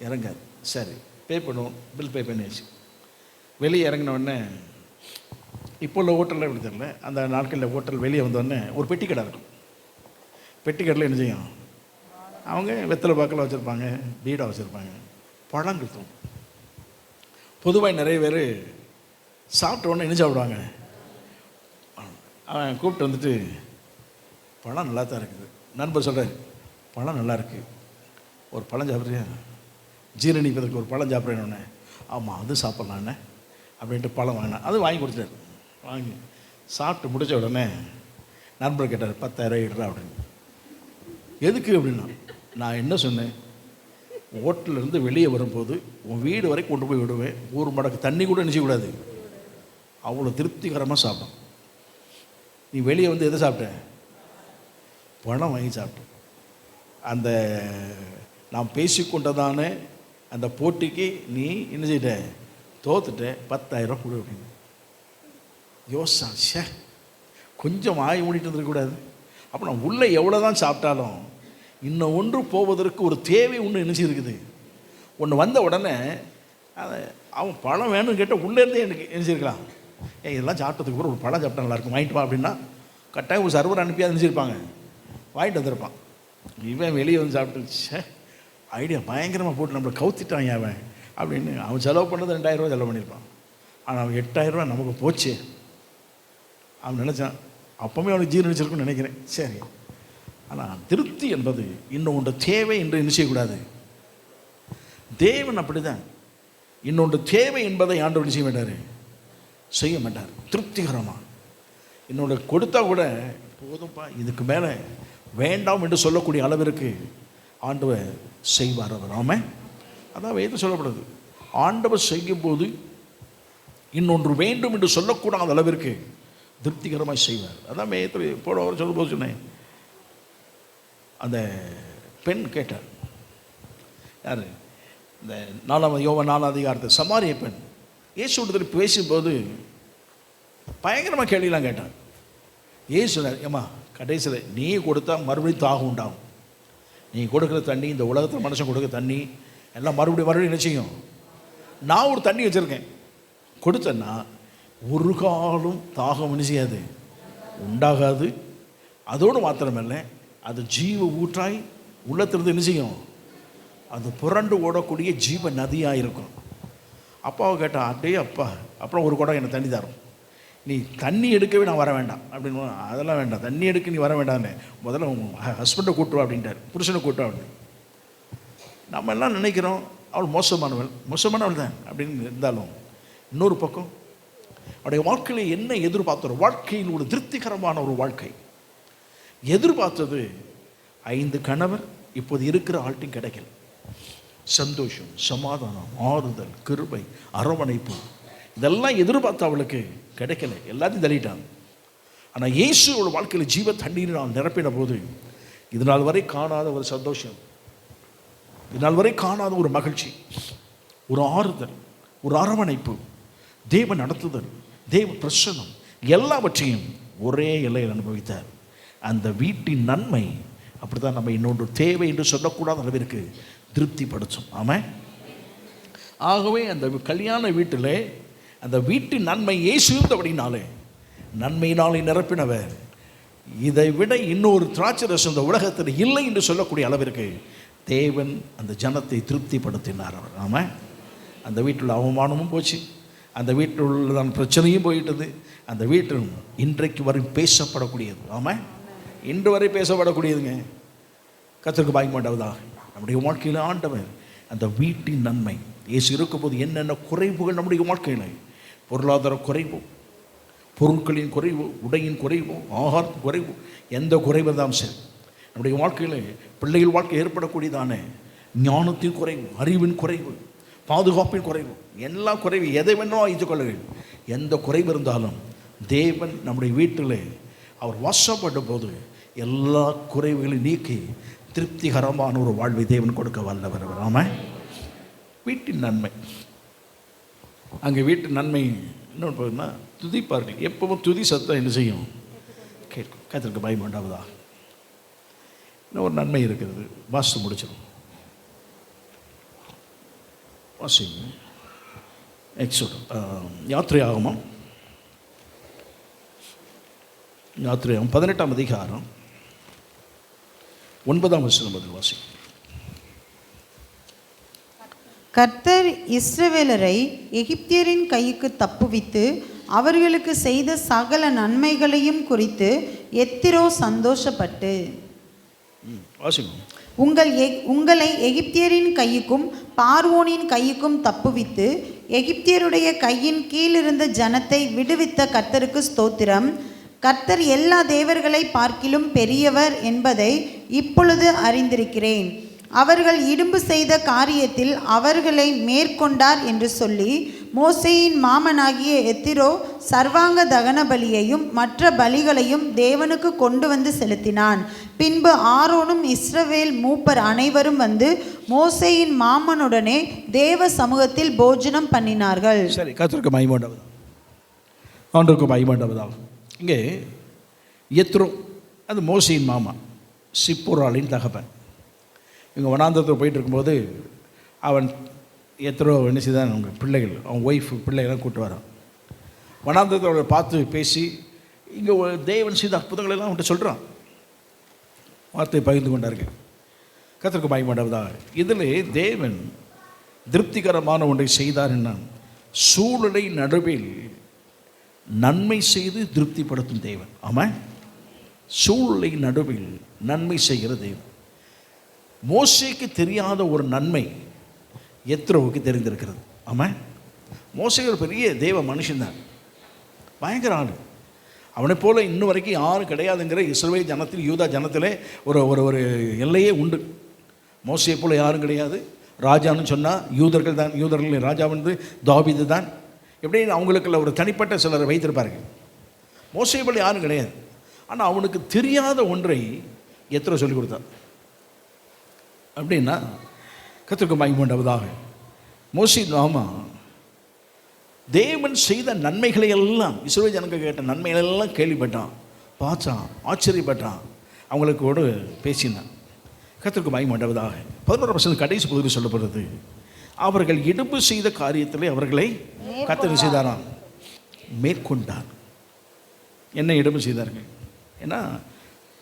இறங்காது. சரி பே பண்ணுவோம், பில் பே பண்ணியாச்சு. வெளியே இறங்கினோடனே இப்போ உள்ள ஹோட்டலில் எப்படி தெரியல, அந்த நாட்களில் ஹோட்டல் வெளியே வந்தோடனே ஒரு பெட்டி கடை இருக்கும். பெட்டி கடையில் என்ன செய்யும், அவங்க வெத்தலை பாக்கில் வச்சுருப்பாங்க, பீடா வச்சுருப்பாங்க, பழங்கள் தூவும். பொதுவாக நிறைய பேர் சாப்பிட்ட உடனே என்ன சாப்பிடுவாங்க, அவன் கூப்பிட்டு வந்துட்டு பழம் நல்லா தான் இருக்குது. நண்பர் சொல்கிறார், பழம் நல்லா இருக்குது, ஒரு பழம் சாப்பிட்றியா, ஜீரணிப்பதற்கு ஒரு பழம் சாப்பிட்றேன்னு. ஆமாம் அது சாப்பிட்லாண்ணே அப்படின்ட்டு பழம் வாங்கினேன். அது வாங்கி கொடுத்துட்டாரு. வாங்கி சாப்பிட்டு முடித்த உடனே நண்பர் கேட்டார், 10,000 இடுறா அப்படின்னு. எதுக்கு அப்படின்னா, நான் என்ன சொன்னேன், ஹோட்டலேருந்து வெளியே வரும்போது உன் வீடு வரைக்கும் கொண்டு போய் விடுவேன், ஒரு மடக்கு தண்ணி கூட நினைச்சக்கூடாது, அவ்வளோ திருப்திகரமாக சாப்பிட்டோம். நீ வெளியே வந்து எதை சாப்பிட்ட, பழம் வாங்கி சாப்பிட்டேன். அந்த நாம் பேசிக்கொண்டதான அந்த போட்டிக்கு நீ என்ன செய்த, தோத்துட்ட, 10,000 கொடு அப்படின்னு. யோசா, ஷே கொஞ்சம் வாய் மூடிட்டு வந்துடக்கூடாது. அப்போ நான் உள்ளே எவ்வளோ தான் சாப்பிட்டாலும் இன்னும் ஒன்று போவதற்கு ஒரு தேவை ஒன்று நினச்சிருக்குது. ஒன்று வந்த உடனே அதை அவன் பழம் வேணும்னு கேட்டால் உள்ளேருந்தே எனக்கு நினச்சிருக்கலாம், இதெல்லாம் சாப்பிட்டதுக்கு கூட ஒரு பழம் சாப்பிட்டா நல்லாயிருக்கும், வாங்கிட்டு வா அப்படின்னா கட்டாயம் ஒரு சர்வர் அனுப்பி அதை நினச்சிருப்பாங்க, வாங்கிட்டு வந்திருப்பான். இவன் வெளியே வந்து சாப்பிட்டு ஐடியா பயங்கரமாக போட்டு நம்மளை கவுத்திட்டான் அவன் அப்படின்னு. அவன் செலவு பண்ணது 2000 ரூபா செலவு பண்ணியிருப்பான். ஆனால் அவன் 8000 ரூபா நமக்கு போச்சு அவன் நினச்சான். அப்போவே அவனுக்கு ஜீரணிச்சிருக்குன்னு நினைக்கிறேன். சரி, ஆனால் திருப்தி என்பது இன்னொன்று தேவை என்று என்ன செய்யக்கூடாது. தேவன் அப்படி தான். இன்னொன்று தேவை என்பதை ஆண்டவர் செய்ய மாட்டார், செய்ய மாட்டார். திருப்திகரமாக இன்னொன்று கொடுத்தா கூட போதும்ப்பா, இதுக்கு மேலே வேண்டாம் என்று சொல்லக்கூடிய அளவிற்கு ஆண்டவர் செய்வார். அவர் ஆமாம், அதான் வேதம் சொல்லப்படுது. ஆண்டவர் செய்யும் போது இன்னொன்று வேண்டும் என்று சொல்லக்கூடாத அளவிற்கு திருப்திகரமாக செய்வார். அதான் வேதத்தில் போட அவர் சொல்லும்போது சொன்னேன். அந்த பெண் கேட்டார், யார், இந்த 4 யோவான் 4 அதிகாரத்தில் சமாரிய பெண் இயேசுவிடத்தில் பேசும்போது பயங்கரமாக கேள்விலாம் கேட்டான். இயேசு ஏம்மா கடைசியில் நீ கொடுத்தா மறுபடியும் தாகம் உண்டாகும். நீ கொடுக்குற தண்ணி, இந்த உலகத்தில் மனுஷன் கொடுக்குற தண்ணி எல்லாம் மறுபடியும் என்ன செய்யும். நான் ஒரு தண்ணி வச்சுருக்கேன், கொடுத்தேன்னா ஒரு காலம் தாகம் என்ன செய்யாது, உண்டாகாது. அதோடு மாத்திரமில்லை, அது ஜீவ ஊற்றாய் உள்ளத்திலிருந்து என்ன செய்யும், அது புரண்டு ஓடக்கூடிய ஜீவ நதியாக இருக்கும். அப்பாவை கேட்டால், அப்படியே அப்பா அப்புறம் ஒரு குடம் எனக்கு தண்ணி தரும், நீ தண்ணி எடுக்கவே நான் வர வேண்டாம் அப்படின்னு. அதெல்லாம் வேண்டாம், தண்ணி எடுக்க நீ வர வேண்டாம்னு முதல்ல உங்கள் ஹஸ்பண்டை கூட்டுவா அப்படின்ட்டார், புருஷனை கூட்டுவா அப்படின்னு. நம்ம எல்லாம் நினைக்கிறோம் அவள் மோசமானவள் தான் அப்படின்னு. இருந்தாலும் இன்னொரு பக்கம் அவருடைய வாழ்க்கையில் என்ன எதிர்பார்த்தார், வாழ்க்கையில் ஒரு திருப்திகரமான ஒரு வாழ்க்கை எதிர்பார்த்தது. 5 கணவர் இப்போது இருக்கிற ஆள்கிட்டையும் கிடைக்கல. சந்தோஷம், சமாதானம், ஆறுதல், கிருபை, அரவணைப்பு இதெல்லாம் எதிர்பார்த்த அவளுக்கு கிடைக்கல, எல்லாத்தையும் தள்ளிட்டாங்க. ஆனால் இயேசுவோட வாழ்க்கையில் ஜீவ தண்ணீரினால் நிரப்பின போது இதனால் வரை காணாத ஒரு சந்தோஷம், இதனால் வரை காணாத ஒரு மகிழ்ச்சி, ஒரு ஆறுதல், ஒரு அரவணைப்பு, தேவ நடத்துதல், தேவ பிரசன்னம் எல்லாவற்றையும் ஒரே எல்லையில் அனுபவித்தார். அந்த வீட்டின் நன்மை அப்படித்தான் நம்ம இன்னொன்று தேவை என்று சொல்லக்கூடாத அளவிற்கு திருப்திப்படுத்தும். ஆமாம். ஆகவே அந்த கல்யாண வீட்டில் அந்த வீட்டின் நன்மை இயேசு இருந்தபடினாலே நன்மையினாலே நிரப்பினவர். இதை விட இன்னொரு திராட்சை ரசம் இந்த உலகத்தில் இல்லை என்று சொல்லக்கூடிய அளவிற்கு தேவன் அந்த ஜனத்தை திருப்திப்படுத்தினார் அவர். ஆமாம். அந்த வீட்டில் அவமானமும் போச்சு, அந்த வீட்டில் உள்ளதான பிரச்சனையும் போயிட்டது. அந்த வீட்டில் இன்றைக்கு வரை பேசப்படக்கூடியது. ஆமாம், இன்று வரை பேசப்படக்கூடியதுங்க. கர்த்தருக்கு பாக்கியம் உண்டாவதா. நம்முடைய வாழ்க்கையில் ஆண்டவர் அந்த வீட்டின் நன்மை இயேசு இருக்கும்போது என்னென்ன குறைவுகள் நம்முடைய வாழ்க்கையில், பொருளாதார குறைவு, பொருட்களின் குறைவு, உடையின் குறைவு, ஆகாரத்தின் குறைவு, எந்த குறைவு தான் சரி, நம்முடைய வாழ்க்கையில் பிள்ளைகள் வாழ்க்கை ஏற்படக்கூடியதான ஞானத்தின் குறைவு, அறிவின் குறைவு, பாதுகாப்பின் குறைவு, எல்லா குறைவு எதை வேணோ வைத்துக்கொள்ளுங்கள். எந்த குறைவு இருந்தாலும் தேவன் நம்முடைய வீட்டில் அவர் வாசப்படும் போது எல்லா குறைவுகளையும் நீக்கி திருப்திகரமான ஒரு வாழ்வை தேவன் கொடுக்க வல்லவர். ஆமாம். வீட்டின் நன்மை, அங்கே வீட்டு நன்மை இன்னொன்று பார்த்தீங்கன்னா துதிப்பார்கள். எப்பவும் துதி சத்தம் என்ன செய்யும், கேட்கும். கர்த்தருக்கு பயம் உண்டாவதா. இன்னும் ஒரு நன்மை இருக்கிறது, வாசித்து முடிச்சிடும். வாசிங்க யாத்திரையாகமம் 18ஆம் அதிகாரம் 9ஆம் வசனம் வாசி. கர்த்தர் இஸ்ரவேலரை எகிப்தியரின் கைக்கு தப்புவித்து அவர்களுக்கு செய்த சகல நன்மைகளையும் குறித்து எத்திரோ சந்தோஷப்பட்டு, உங்களை எகிப்தியரின் கையுக்கும் பார்வோனின் கையுக்கும் தப்புவித்து எகிப்தியருடைய கையின் கீழிருந்த ஜனத்தை விடுவித்த கர்த்தருக்கு ஸ்தோத்திரம். கர்த்தர் எல்லா தேவர்களை பார்க்கிலும் பெரியவர் என்பதை இப்பொழுது அறிந்திருக்கிறேன். அவர்கள் இடும்பு செய்த காரியத்தில் அவர்களை மேற்கொண்டார் என்று சொல்லி மோசேயின் மாமனாகிய எத்திரோ சர்வாங்க தகன பலியையும் மற்ற பலிகளையும் தேவனுக்கு கொண்டு வந்து செலுத்தினான். பின்பு ஆரோனும் இஸ்ரவேல் மூப்பர் அனைவரும் வந்து மோசேயின் மாமனுடனே தேவ சமூகத்தில் போஜனம் பண்ணினார்கள். சரி, கர்த்தருக்கு மகிமை உண்டாவதாக. இங்கே எத்ரோ அது மோசேயின் மாமா, சிப்போராளின் தகப்பன். இவங்க வனாந்தரத்தில் போயிட்டு இருக்கும்போது அவன் எத்ரோ என்ன செய்தான், அவங்க பிள்ளைகள், அவன் ஒய்ஃப் பிள்ளைகள்லாம் கூப்பிட்டு வரான். வனாந்தரத்தில் அவளை பார்த்து பேசி இங்கே தேவன் செய்த அற்புதங்களெல்லாம் அவன்கிட்ட சொல்கிறான். வார்த்தை பகிர்ந்து கொண்டார்கள். கர்த்தருக்கு மகிமையுண்டாவதாக. இதில் தேவன் திருப்திகரமான ஒன்றை செய்தார். என்ன? சூழலை நடுவில் நன்மை செய்து திருப்திப்படுத்தும் தேவன். ஆமாம், சூழலை நடுவில் நன்மை செய்கிற தேவன். மோசேக்கு தெரியாத ஒரு நன்மை எத்ரோவுக்கு தெரிந்திருக்கிறது. ஆமாம், மோசே ஒரு பெரிய தேவ மனுஷன்தான், பயங்கர ஆள். அவனை போல இன்னும் வரைக்கும் யாரும் கிடையாதுங்கிற இஸ்ரவேல் ஜனத்தில், யூதா ஜனத்திலே ஒரு ஒரு ஒரு எல்லையே உண்டு. மோசையை போல யாரும் கிடையாது. ராஜான்னு சொன்னால் யூதர்கள் தான். யூதர்கள் ராஜா வந்து தாவீது தான். எப்படின்னு அவங்களுக்குள்ள ஒரு தனிப்பட்ட சிலரை வைத்திருப்பார்கள். மோசையை போல யாரும் கிடையாது. ஆனால் அவனுக்கு தெரியாத ஒன்றை எத்தனை சொல்லிக் கொடுத்தான் அப்படின்னா, கர்த்தருக்கு மகிமை உண்டாவதாக. மோசே நாம தேவன் செய்த நன்மைகளை எல்லாம், இஸ்ரவேல் ஜனங்கள் கேட்ட நன்மைகள் எல்லாம் கேள்விப்பட்டான், பார்த்தான், ஆச்சரியப்பட்டான், அவங்களுக்கோடு பேசினான். கர்த்தருக்கு மகிமை உண்டாவதாக. 11 கடைசி பகுதியில் சொல்லப்படுறது, அவர்கள் இடுப்பு செய்த காரியத்திலே அவர்களை கர்த்தர் செய்தாராம், மேற்கொண்டார். என்ன இடுப்பு செய்தார்கள்? ஏன்னா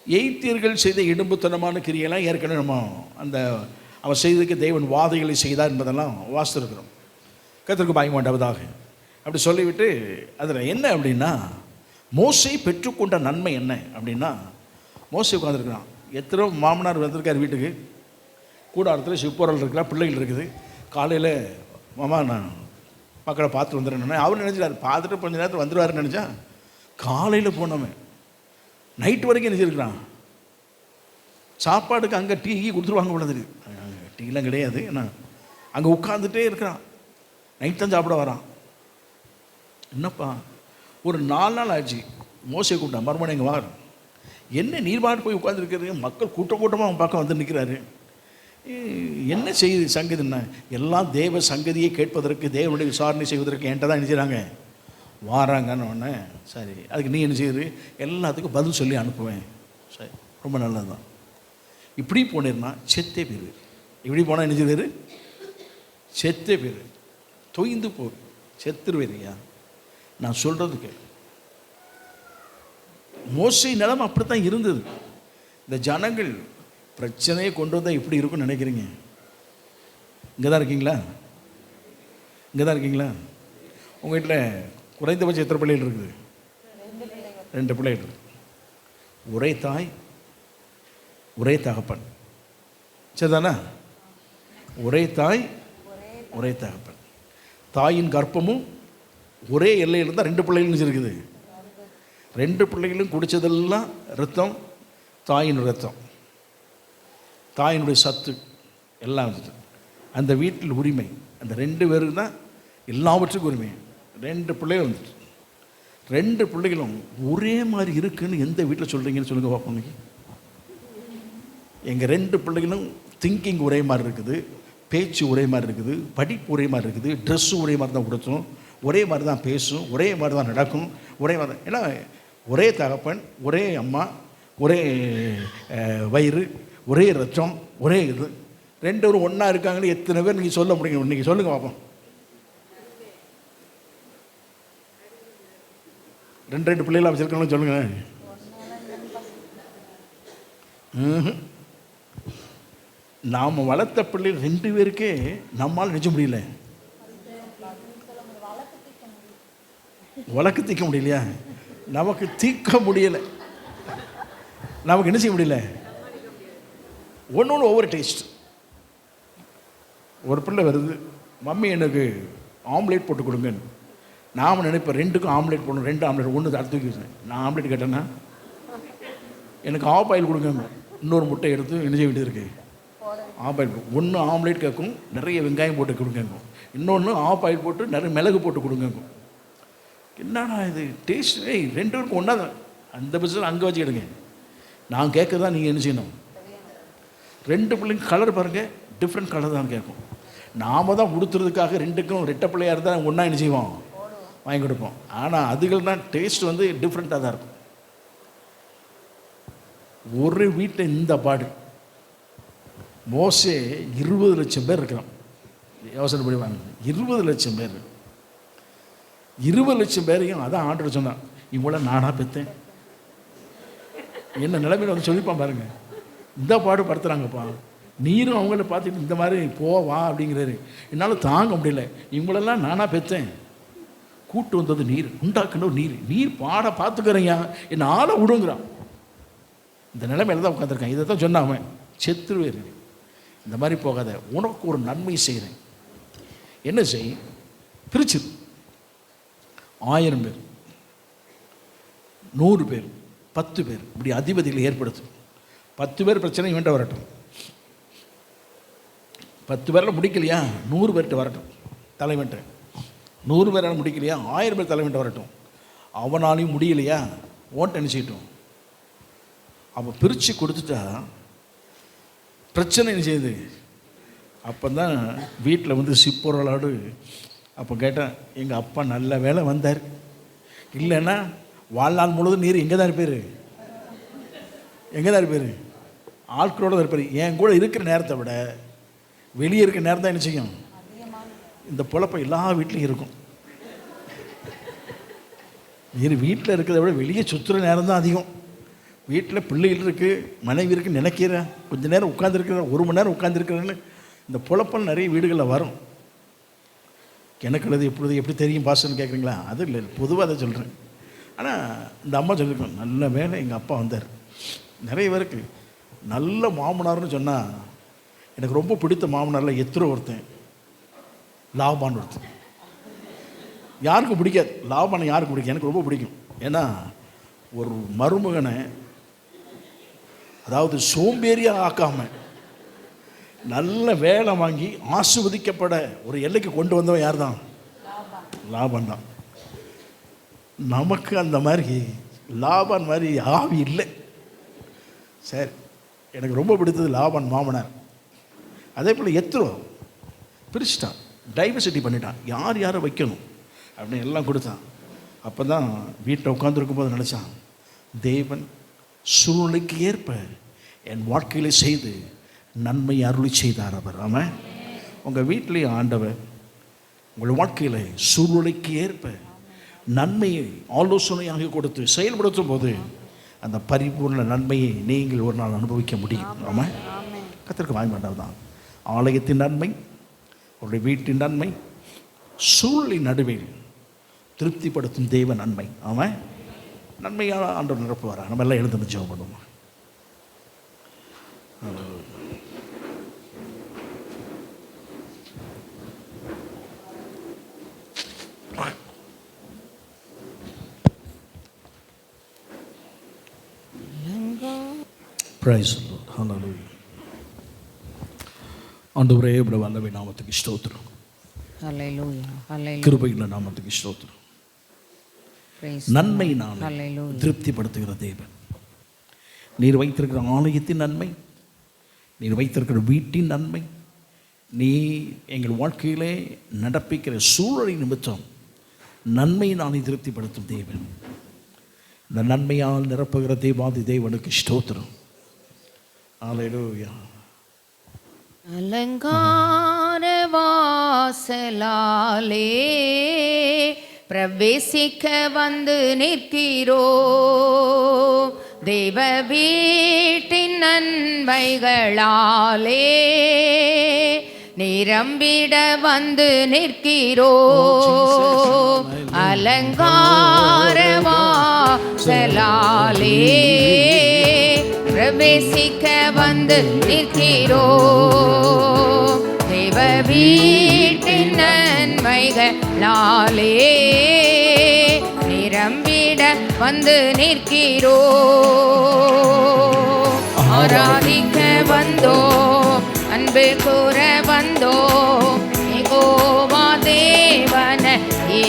எய்த்தியர்கள் செய்த இடும்புத்தனமான கிரியெல்லாம் ஏற்கனவே நம்ம அந்த அவர் செய்ததுக்கு தேவன் வாதைகளை செய்தார் என்பதெல்லாம் வாசித்திருக்கிறோம். கர்த்தருக்கு மகிமை உண்டாவதாக. அப்படி சொல்லிவிட்டு அதில் என்ன அப்படின்னா, மோசே பெற்றுக்கொண்ட நன்மை என்ன அப்படின்னா, மோசே உட்காந்துருக்கிறான். எத்தனை மாமனார் வந்திருக்கார் வீட்டுக்கு, கூடாரத்தில் சிப்போரல் இருக்கிறா, பிள்ளைகள் இருக்குது. காலையில் மாமா நான் மக்களை பார்த்துட்டு வந்துடுறேன். அவர் நினச்சிட்டார் பார்த்துட்டு கொஞ்சம் நேரத்தில் வந்துடுவாருன்னு நினச்சா, காலையில் போனவன் நைட்டு வரைக்கும் நினச்சிருக்கிறான். சாப்பாடுக்கு அங்கே டீ கொடுத்துருவாங்க போல தெரியுது. டீலாம் கிடையாது, ஏன்னா அங்கே உட்காந்துட்டே இருக்கிறான். நைட் தான் சாப்பிட வரான். என்னப்பா, ஒரு 4 நாள் ஆச்சு. மோசே கூப்பிட்டான், மறுமணி எங்கள் வார், என்ன நீர்பாடு போய் உட்காந்துருக்கிறது, மக்கள் கூட்டமாக அவன் பக்கம் வந்து நிற்கிறாரு, என்ன செய்யுது சங்கதின்னா, எல்லாம் தேவ சங்கதியை கேட்பதற்கு, தேவனுடைய விசாரணை செய்வதற்கு என்கிட்ட தான் நினைச்சாங்க வாராங்கன்னு ஒன்று. சரி, அதுக்கு நீ என்ன செய்யுது, எல்லாத்துக்கும் பதில் சொல்லி அனுப்புவேன். சரி, ரொம்ப நல்லது தான். இப்படி போனேன்னா செத்தே பேர், இப்படி போனால் என்ன செய்வார், செத்தே பேர், தொய்ந்து போ, செத்துருவேரியா. நான் சொல்கிறதுக்கு மோசே நிலம் அப்படி தான் இருந்தது. இந்த ஜனங்கள் பிரச்சனையை கொண்டு வந்தால் எப்படி இருக்குன்னு நினைக்கிறீங்க? இங்கே தான் இருக்கீங்களா? இங்கே தான் இருக்கீங்களா? உங்கள் வீட்டில் குறைந்தபட்சம் எத்தனை பிள்ளைகள் இருக்குது? 2 பிள்ளைகள். ஒரே தாய், ஒரே தகப்பன், சரிதானா? ஒரே தாய், ஒரே தகப்பன். தாயின் கர்ப்பமும் ஒரே எல்லையில் இருந்தால் 2 பிள்ளைகள் இருக்குது. 2 பிள்ளைகளும் குடித்ததெல்லாம் ரத்தம், தாயின் ரத்தம், தாயினுடைய சத்து எல்லாம் இருந்தது. அந்த வீட்டில் உரிமை அந்த 2 பேருக்கு தான் எல்லாவற்றுக்கும் உரிமை. 2 பிள்ளைகள் வந்துட்டு, 2 பிள்ளைகளும் ஒரே மாதிரி இருக்குன்னு எந்த வீட்டில் சொல்கிறீங்கன்னு சொல்லுங்கள் பார்ப்போம். இன்னைக்கு எங்கள் 2 பிள்ளைகளும் திங்கிங் ஒரே மாதிரி இருக்குது, பேச்சு ஒரே மாதிரி இருக்குது, படிப்பு ஒரே மாதிரி இருக்குது, ட்ரெஸ்ஸு ஒரே மாதிரி தான் கொடுத்தோம், ஒரே மாதிரி தான் பேசும், ஒரே மாதிரி தான் நடக்கும், ஒரே மாதிரி தான். ஏன்னா ஒரே தகப்பன், ஒரே அம்மா, ஒரே வயிறு, ஒரே ரத்தம், ஒரே இது. 2 பேரும் ஒன்றா இருக்காங்கன்னு எத்தனை பேர் நீங்கள் சொல்ல முடியும்? இன்றைக்கி சொல்லுங்கள் பார்ப்போம். 2 பிள்ளைகளாக வச்சுருக்கணும் சொல்லுங்கள். நாம் வளர்த்த பிள்ளைகள் 2 பேருக்கே நம்மால் நிச்சய முடியல, வழக்கு தீர்க்க முடியலையா? நமக்கு தீர்க்க முடியலை, நமக்கு என்ன செய்ய முடியல. ஒன்று ஒவ்வொரு டேஸ்ட். ஒரு பிள்ளை வருது, மம்மி எனக்கு ஆம்லேட் போட்டு கொடுங்கன்னு. நாம் நினைப்பேன் 2க்கும் ஆம்லேட் போடணும், 2 ஆம்லேட், 1 தடுத்து வைக்கிறேன். நான் ஆம்லேட் கேட்டேன்னா எனக்கு ஆஃப் ஆயில் கொடுங்க, இன்னொரு முட்டை எடுத்து என்ன செய்ய வேண்டியது இருக்குது, ஆஃப் ஆயில். 1 ஆம்லேட் கேட்கும், நிறைய வெங்காயம் போட்டு கொடுங்க. இன்னொன்று ஆஃப் ஆயில் போட்டு நிறைய மிளகு போட்டு கொடுங்க. என்னடா இது டேஸ்ட்? 2 பேருக்கும் ஒன்றா தான். அந்த பிஸ்னஸ் அங்கே வச்சுக்கிடுங்க. நான் கேட்குறதா நீங்கள் என்ன செய்யணும். 2 பிள்ளைங்க கலர் பாருங்கள், டிஃப்ரெண்ட் கலர் தான் கேட்கும். நாம் தான் கொடுத்துறதுக்காக 2க்கும் ரெட்டை பிள்ளையாக இருந்தால் ஒன்றா என்ன செய்வோம், வாங்கி கொடுப்போம். ஆனால் அதுகள் தான் டேஸ்ட் வந்து டிஃப்ரெண்ட்டாக தான் இருக்கும். ஒரு வீட்டில் இந்த பாடு. மோசே 20 லட்சம் பேர் இருக்கிறான். யோசனை பண்ணி வாங்க, 20 லட்சம் பேர். 20 லட்சம் பேரையும் அதான் ஆண்டவர் சொன்னான், இவங்கள நானாக பெற்றேன். என்ன நிலைமையில் வந்து சொல்லிப்பான் பாருங்க. இந்த பாடு படுத்துகிறாங்கப்பா. நீரும் அவங்கள பார்த்துட்டு இந்த மாதிரி வா அப்படிங்கிறாரு. என்னால் தாங்க முடியல. இவங்களெல்லாம் நானாக பெற்றேன், கூட்டு வந்தது நீர், உண்டாக்குனது நீர் பாட பார்த்துக்கிறேயா, என்னை ஆளை விடுங்கிறான். இந்த நிலைமையில தான் உட்காந்துருக்கான். இதை தான் சொன்னான் அவன், செத்துருவேன், இந்த மாதிரி போகாத, உனக்கு ஒரு நன்மை செய்கிறேன். என்ன செய்? பிரிச்சு 1000 பேர், 100 பேர், 10 பேர், இப்படி அதிபதிகளை ஏற்படுத்தும். 10 பேர் பிரச்சனை இவன்ட்ட வரட்டும், 10 பேரில் முடிக்கலையா 100 பேர்கிட்ட வரட்டும் தலைவன்ட்ட, 100 பேரால் முடிக்கலையா 1000 பேர் தலைவன்ட்ட வரட்டும், அவனாலையும் முடியலையா ஓன்ட்ட நினச்சிக்கிட்டோம். அவன் பிரித்து கொடுத்துட்டா பிரச்சனை என்ன செய்யுது? அப்போ தான் வீட்டில் வந்து சிப்பொருளாடு. அப்போ கேட்டேன், எங்கள் அப்பா நல்ல வேலை வந்தார், இல்லைன்னா வாழ்நாள் முழுவதும் நீர் எங்கே தான் இருப்பார், எங்கே தான் இருப்பார், ஆட்களோடு தான் இருப்பார். என் கூட இருக்கிற நேரத்தை விட வெளியே இருக்கிற நேரம் தான் என்ன செய்யும்? இந்த பொழப்ப எல்லா வீட்லேயும் இருக்கும். நீர் வீட்டில் இருக்கிறத விட வெளியே சுற்றுற நேரம் தான் அதிகம். வீட்டில் பிள்ளைகள் இருக்குது, மனைவி இருக்குது, நினைக்கிறேன் கொஞ்சம் நேரம் உட்காந்துருக்கிறேன், 1 மணி நேரம் உட்காந்துருக்கிறேன்னு இந்த பொழப்பம் நிறைய வீடுகளில் வரும். எனக்குள்ளது எப்படி தெரியும் பாஸ்டர்னு கேட்குறீங்களா? அது இல்லை, பொதுவாக அதை சொல்கிறேன். ஆனால் இந்த அம்மா சொல்லியிருக்கோம், நல்ல வேலை எங்கள் அப்பா வந்தார். நிறைய பேருக்கு நல்ல மாமனார்னு சொன்னால், எனக்கு ரொம்ப பிடித்த மாமனாரில் எத்திரோ ஒருத்தன், லாபான் ஒருத்தன். யாருக்கும் பிடிக்காது லாபானை, யாருக்கும் பிடிக்கும், எனக்கு ரொம்ப பிடிக்கும். ஏன்னா ஒரு மருமகனை, அதாவது சோம்பேறியாக ஆக்காமல் நல்ல வேலை வாங்கி ஆசிர்வதிக்கப்பட ஒரு எல்லைக்கு கொண்டு வந்தவன் யார் தான்? லாபான் தான். நமக்கு அந்த மாதிரி லாபான் மாதிரி ஆவி இல்லை. சரி, எனக்கு ரொம்ப பிடித்தது லாபான் மாமனார். அதே போல் எத்ரோ பிரிச்சுட்டான், டைவர்சிட்டி பண்ணிட்டான், யார் யாரை வைக்கணும் அப்படின்னு எல்லாம் கொடுத்தான். அப்போ தான் வீட்டில் உட்காந்துருக்கும் போது நினச்சான், தேவன் சூழ்நிலைக்கு ஏற்ப என் வாழ்க்கையில் செய்து நன்மை அருளி செய்தார் அவர். ஆமாம், உங்கள் வீட்டிலேயே ஆண்டவர் உங்கள் வாழ்க்கையில் சூழ்நிலைக்கு ஏற்ப நன்மையை ஆலோசனையாக கொடுத்து செயல்படுத்தும் போது அந்த பரிபூர்ண நன்மையை நீங்கள் ஒரு நாள் அனுபவிக்க முடியும். ஆமாம், கர்த்தருக்கு வாங்க வேண்டாம் தான். ஆலயத்தின் நன்மை, அவருடைய வீட்டின் நன்மை, சூழ்நிலை நடுவில் திருப்திப்படுத்தும் தெய்வ நன்மை. ஆமாம், நன்மையான ஆண்டவர் நிரப்புவாரா? நம்ம எல்லாம் எழுந்து ஜெபம் பண்ணுவோம். Praise the Lord. Hallelujah. ஆண்டவரே, இப்படி வல்லமை நாமத்துக்கு ஸ்தோத்திரம். Hallelujah. Hallelujah. கிருபையுள்ள நாமத்துக்கு ஸ்தோத்திரம். நன்மை நான் திருப்திப்படுத்துகிற தேவன். நீர் வைத்திருக்கிற ஆலயத்தின் நன்மை, நீர் வைத்திருக்கிற வீட்டின் நன்மை, நீ எங்கள் வாழ்க்கையிலே நடப்பிக்கிற சூழலை நிமித்தம் நன்மை நானை திருப்திப்படுத்தும் தேவன். இந்த நன்மையால் நிரப்புகிற தேவாதி தேவனுக்கு ஸ்தோத்திரம். அல்லேலூயா. அலங்கார வாசலாலே பிரவேசிக்க வந்து நிற்கிறோ, தேவ வீட்டின் நன்மைகளாலே நிரம்பிட வந்து நிற்கிறோ. அலங்கார வாசலாலே பிரவேசிக்க வந்து நிற்கிறோ, தேவ வீட்டின் நன்மைகளாலே நிரம்பிட வந்து நிற்கிறோ. ஆராதிக்க வந்தோ, அன்பு கூற வந்தோ, யெகோவா தேவனையே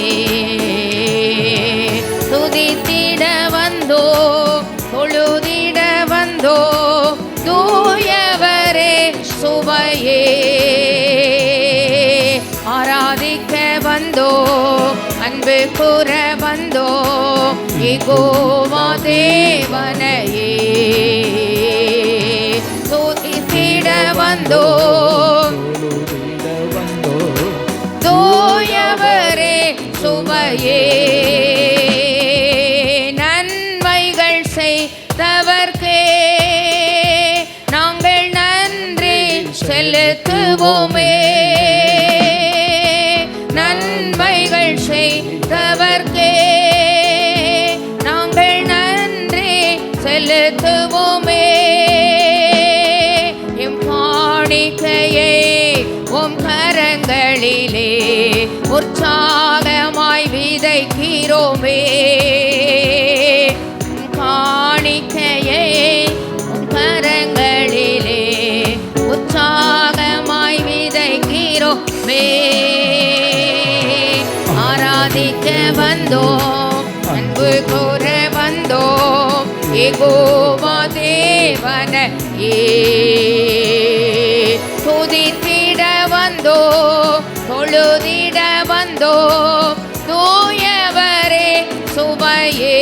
துதித்திட வந்தோ, தொழுதிட வந்தோ, தூயவரே சுவையே. ஆராதிக்க வந்தோ, அன்பு கூற வந்தோ, யெகோவா தேவனையே துதித்திட வந்தோ, தூயவரே சுவையே. நன்மைகள் செய்தவர்க்கே செலுத்துவோமே. நன்மைகள் செய்தவர்க்கே நாங்கள் நன்றி செலுத்துவோமே. எம் காணிக்கையை உம் கரங்களிலே உற்சாகமாய் விதைக்கிறோமே. காணிக்கையை உம் கரங்களிலே உற்சாகமாய் விதைக்கிறோமே. ஆராதிக்க வந்தோம், அன்பு கூற வந்தோம், யெகோவா தேவனையே துதித்திட வந்தோம், தொழுதிட வந்தோம், தூயவரே சுவையே.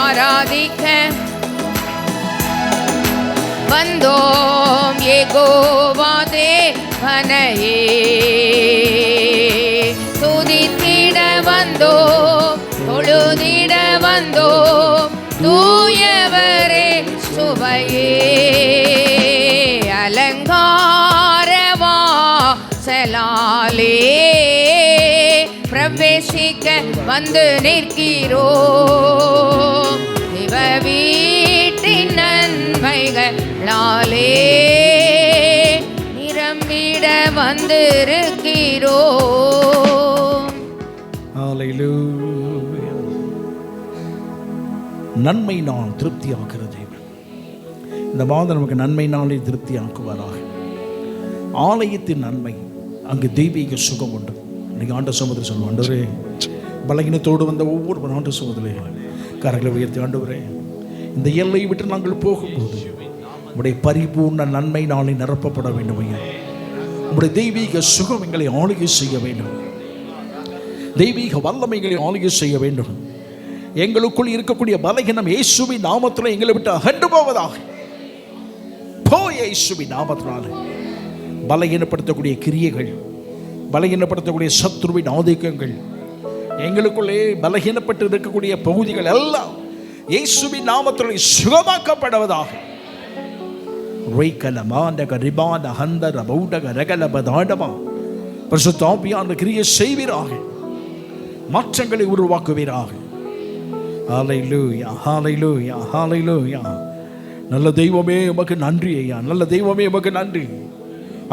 ஆராதிக்க வந்தோம், யெகோவா தேவனையே துதித்திட வந்தோம், தொழுதிட வந்தோம், தூயவரே சுவையே. அலங்காரவா செலாலே பிரவேசிக்க வந்து நிற்கிறோம். தேவ வீட்டின் நன்மைகளாலே நிரம்பிட வந்திருக்கிறோம். ஹல்லேலூயா. நன்மை நாள் திருப்தி ஆக்குறது. இந்த மாதம் நமக்கு நன்மை நாளை திருப்தி ஆக்குவாராக. ஆலயத்தின் நன்மை, அங்கு தெய்வீக சுகம் உண்டு. இன்னைக்கு ஆண்ட சமுதிரம் சொல்லுவோம், ஆண்டவரே பலகீனத்தோடு வந்த ஒவ்வொரு ஆண்ட சமுதிரே கரங்களை உயர்த்தி, ஆண்டவரே இந்த எல்லையை விட்டு நாங்கள் போகும்போது உடைய பரிபூர்ண நன்மை நாளை நிரப்பப்பட வேண்டும் ஐயா. உடைய தெய்வீக சுகம் எங்களை ஆளுகை செய்ய வேண்டும். தெய்வீக வல்லமைகளை ஆளுகை செய்ய வேண்டும். எங்களுக்குள் இருக்கக்கூடிய பலகீனம் இயேசுவின் நாமத்தில் எங்களை விட்டு அகன்று போவதாக. இயேசுவின் நாமத்தினால பலகீனப்படுத்தக்கூடிய கிரியைகள், பலகீனப்படுத்தக்கூடிய சத்ருவின் ஆதிக்கங்கள், எங்களுக்குள்ளே பலகீனப்பட்டு இருக்கக்கூடிய பகுதிகள் எல்லாம் இயேசுவின் நாமத்தில் சுகமாக்கப்படுவதாக. பரிசுத்த ஆவியானவர் கிரியை செய்வீராக, மாற்றங்களை உருவாக்குவீராக. ஹல்லேலூயா, ஹல்லேலூயா, ஹல்லேலூயா. நல்ல தெய்வமே உமக்கு நன்றி ஐயா, நல்ல தெய்வமே உமக்கு நன்றி.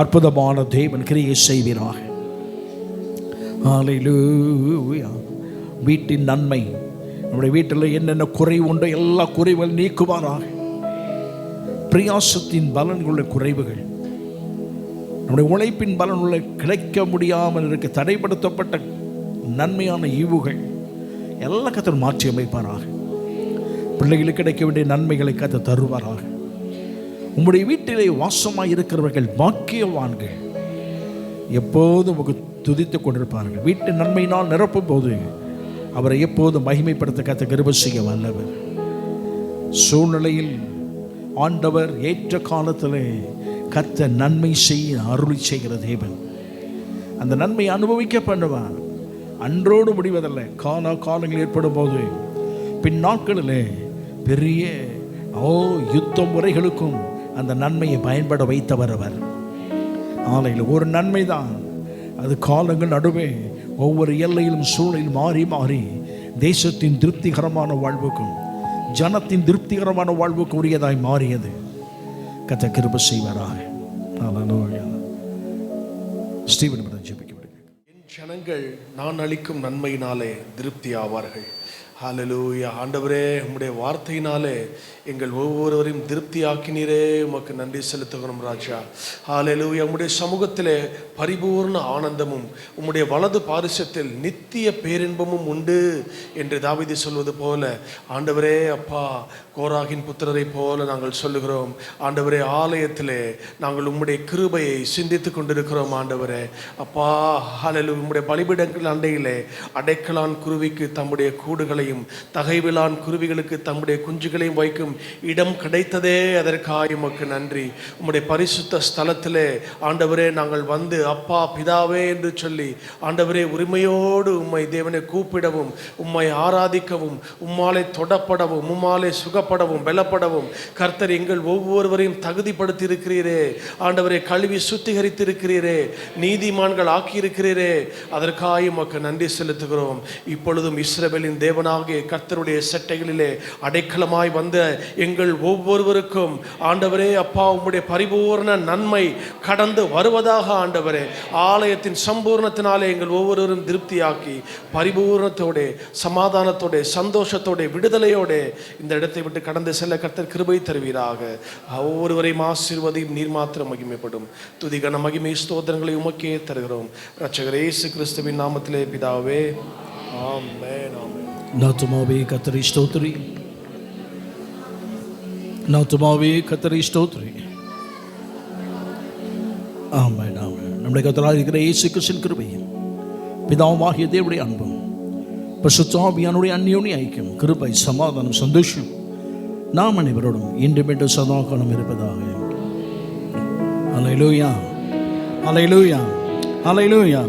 அற்புதமான தேவன் கிரியை செய்வீராக. ஹல்லேலூயா. வீட்டின் நன்மை, நம்முடைய வீட்டில் என்னென்ன குறை உண்டோ எல்லா குறைகள் நீக்குவாராக. பிரயாசத்தின் பலன்களுள்ள குறைவுகள், நம்முடைய உழைப்பின் பலனுள்ள கிடைக்க முடியாமல் இருக்க தடைப்படுத்தப்பட்ட நன்மையான ஈவுகள் எல்லாம் கர்த்தர் மாற்றி அமைப்பாராக. பிள்ளைகளுக்கு கிடைக்க வேண்டிய நன்மைகளை கர்த்தர் தருவாராக. உம்முடைய வீட்டிலே வாசமாய் இருக்கிறவர்கள் பாக்கியவான்கள், எப்போதும் துதித்துக் கொண்டிருப்பார்கள். வீட்டு நன்மையினால் நிரப்பும் போது அவரை எப்போதும் மகிமைப்படுத்த கர்த்தர் கிருபை செய்ய வல்லவர். சூழ்நிலையில் ஆண்டவர் ஏற்ற காலத்திலே கர்த்தர் நன்மை செய்ய அருளி செய்கிற தேவன். அந்த நன்மை அனுபவிக்க பண்ணுவார். அன்றோடு முடிவதல்ல, காலங்கள் ஏற்படும் போது பின் நாட்களிலே பெரிய யுத்த முறைகளுக்கும் அந்த நன்மையை பயன்பட வைத்தவர் அவர். ஆலையில் ஒரு நன்மை தான், அது காலங்கள் நடுவே ஒவ்வொரு எல்லையிலும் சூழலில் மாறி மாறி தேசத்தின் திருப்திகரமான வாழ்வுக்கும் ஜனத்தின் திருப்திகரமான வாழ்வுக்கு உரியதாய் மாறியது. கர்த்தர் கிருபை செய்வாராக. ஸ்டீவன் ஜெபிக்க விடுங்க. என் ஜனங்கள் நான் அளிக்கும் நன்மையினாலே திருப்தி ஆவார்கள். ஹல்லேலூயா. ஆண்டவரே, உம்முடைய வார்த்தையினாலே எங்கள் ஒவ்வொருவரையும் திருப்தி ஆக்கினீரே, உமக்கு நன்றி செலுத்துகிறோம் ராஜா. ஹல்லேலூயா. உம்முடைய சமூகத்திலே பரிபூர்ண ஆனந்தமும் உம்முடைய வலது பாரிசத்தில் நித்திய பேரின்பமும் உண்டு என்று தாவீது சொல்வது போல, ஆண்டவரே அப்பா, கோராகின் புத்திரரை போல நாங்கள் சொல்லுகிறோம். ஆண்டவரே, ஆலயத்திலே நாங்கள் உம்முடைய கிருபையை சிந்தித்து கொண்டிருக்கிறோம். ஆண்டவரே அப்பா, ஹல்லேலூயா. உம்முடைய பலிபீடங்கள் அண்டையிலே அடைக்கலான் குருவிக்கு தம்முடைய கூடு கூடுகளையும் தகைவிலான் குருவிகளுக்கு தம்முடைய குஞ்சுகளையும் வைக்கும் இடம் கிடைத்ததே அதற்காக உமக்கு நன்றி. உம்முடைய பரிசுத்த ஸ்தலத்திலே ஆண்டவரே நாங்கள் வந்து அப்பா பிதாவே என்று சொல்லி ஆண்டவரே உரிமையோடு உம்மை தேவனை கூப்பிடவும், உம்மை ஆராதிக்கவும், உம்மாலே தொடப்படவும், உம்மாலே சுகப்படவும், பலப்படவும் கர்த்தர் எங்கள் ஒவ்வொருவரையும் தகுதிப்படுத்தி இருக்கிறீரே. ஆண்டவரை கழுவி சுத்திகரித்து இருக்கிறீரே, நீதிமான்கள் ஆக்கியிருக்கிறீரே. அதற்காக உமக்கு நன்றி செலுத்துகிறோம். இப்பொழுதும் இஸ்ரவேலின் தேவனாகிய கர்த்தருடைய செட்டைகளிலே அடைக்கலமாய் வந்த எங்கள் ஒவ்வொருவருக்கும் ஆண்டவரே அப்பா உம்முடைய பரிபூர்ண நன்மை கடந்து வருவதாக ஆண்டவரே ஆலயத்தின் சம்பூர்ணத்தினாலே எங்கள் ஒவ்வொருவரும் திருப்தியாக்கி பரிபூர்ணத்தோட சமாதானத்தோட சந்தோஷத்தோட விடுதலையோட இந்த இடத்தை விட்டு கடந்து செல்ல கர்த்தர் கிருபை தருவீராக. ஒவ்வொருவரையும் ஆசீர்வதியும் நீர் மாத்திரம் மகிமைப்படும். துதிகன மகிமை ஸ்தோத்திரங்களை உமக்கே தருகிறோம். இரட்சகர் இயேசு கிறிஸ்துவின் நாமத்திலே பிதாவே, ஆமென். ஆமென். நாத்துமாவே கர்த்தரை ஸ்தோத்திரி, நாத்துமாவே கர்த்தரை ஸ்தோத்திரி. ஆமென், ஆமென். நம்முடைய கர்த்தராகிய இருக்கிற இயேசு கிறிஸ்துவின் கிருபையும் பிதாவாகிய தேவனுடைய அன்பும் பரிசுத்த ஆவியானுடைய அந்யோன்ய ஐக்கியம் கிருபை சமாதானம் சந்தோஷம் நாம் அனைவரோடும் இன்று மீண்டும் சதா காலம் இருப்பதாக. அல்லேலூயா, அல்லேலூயா, அல்லேலூயா.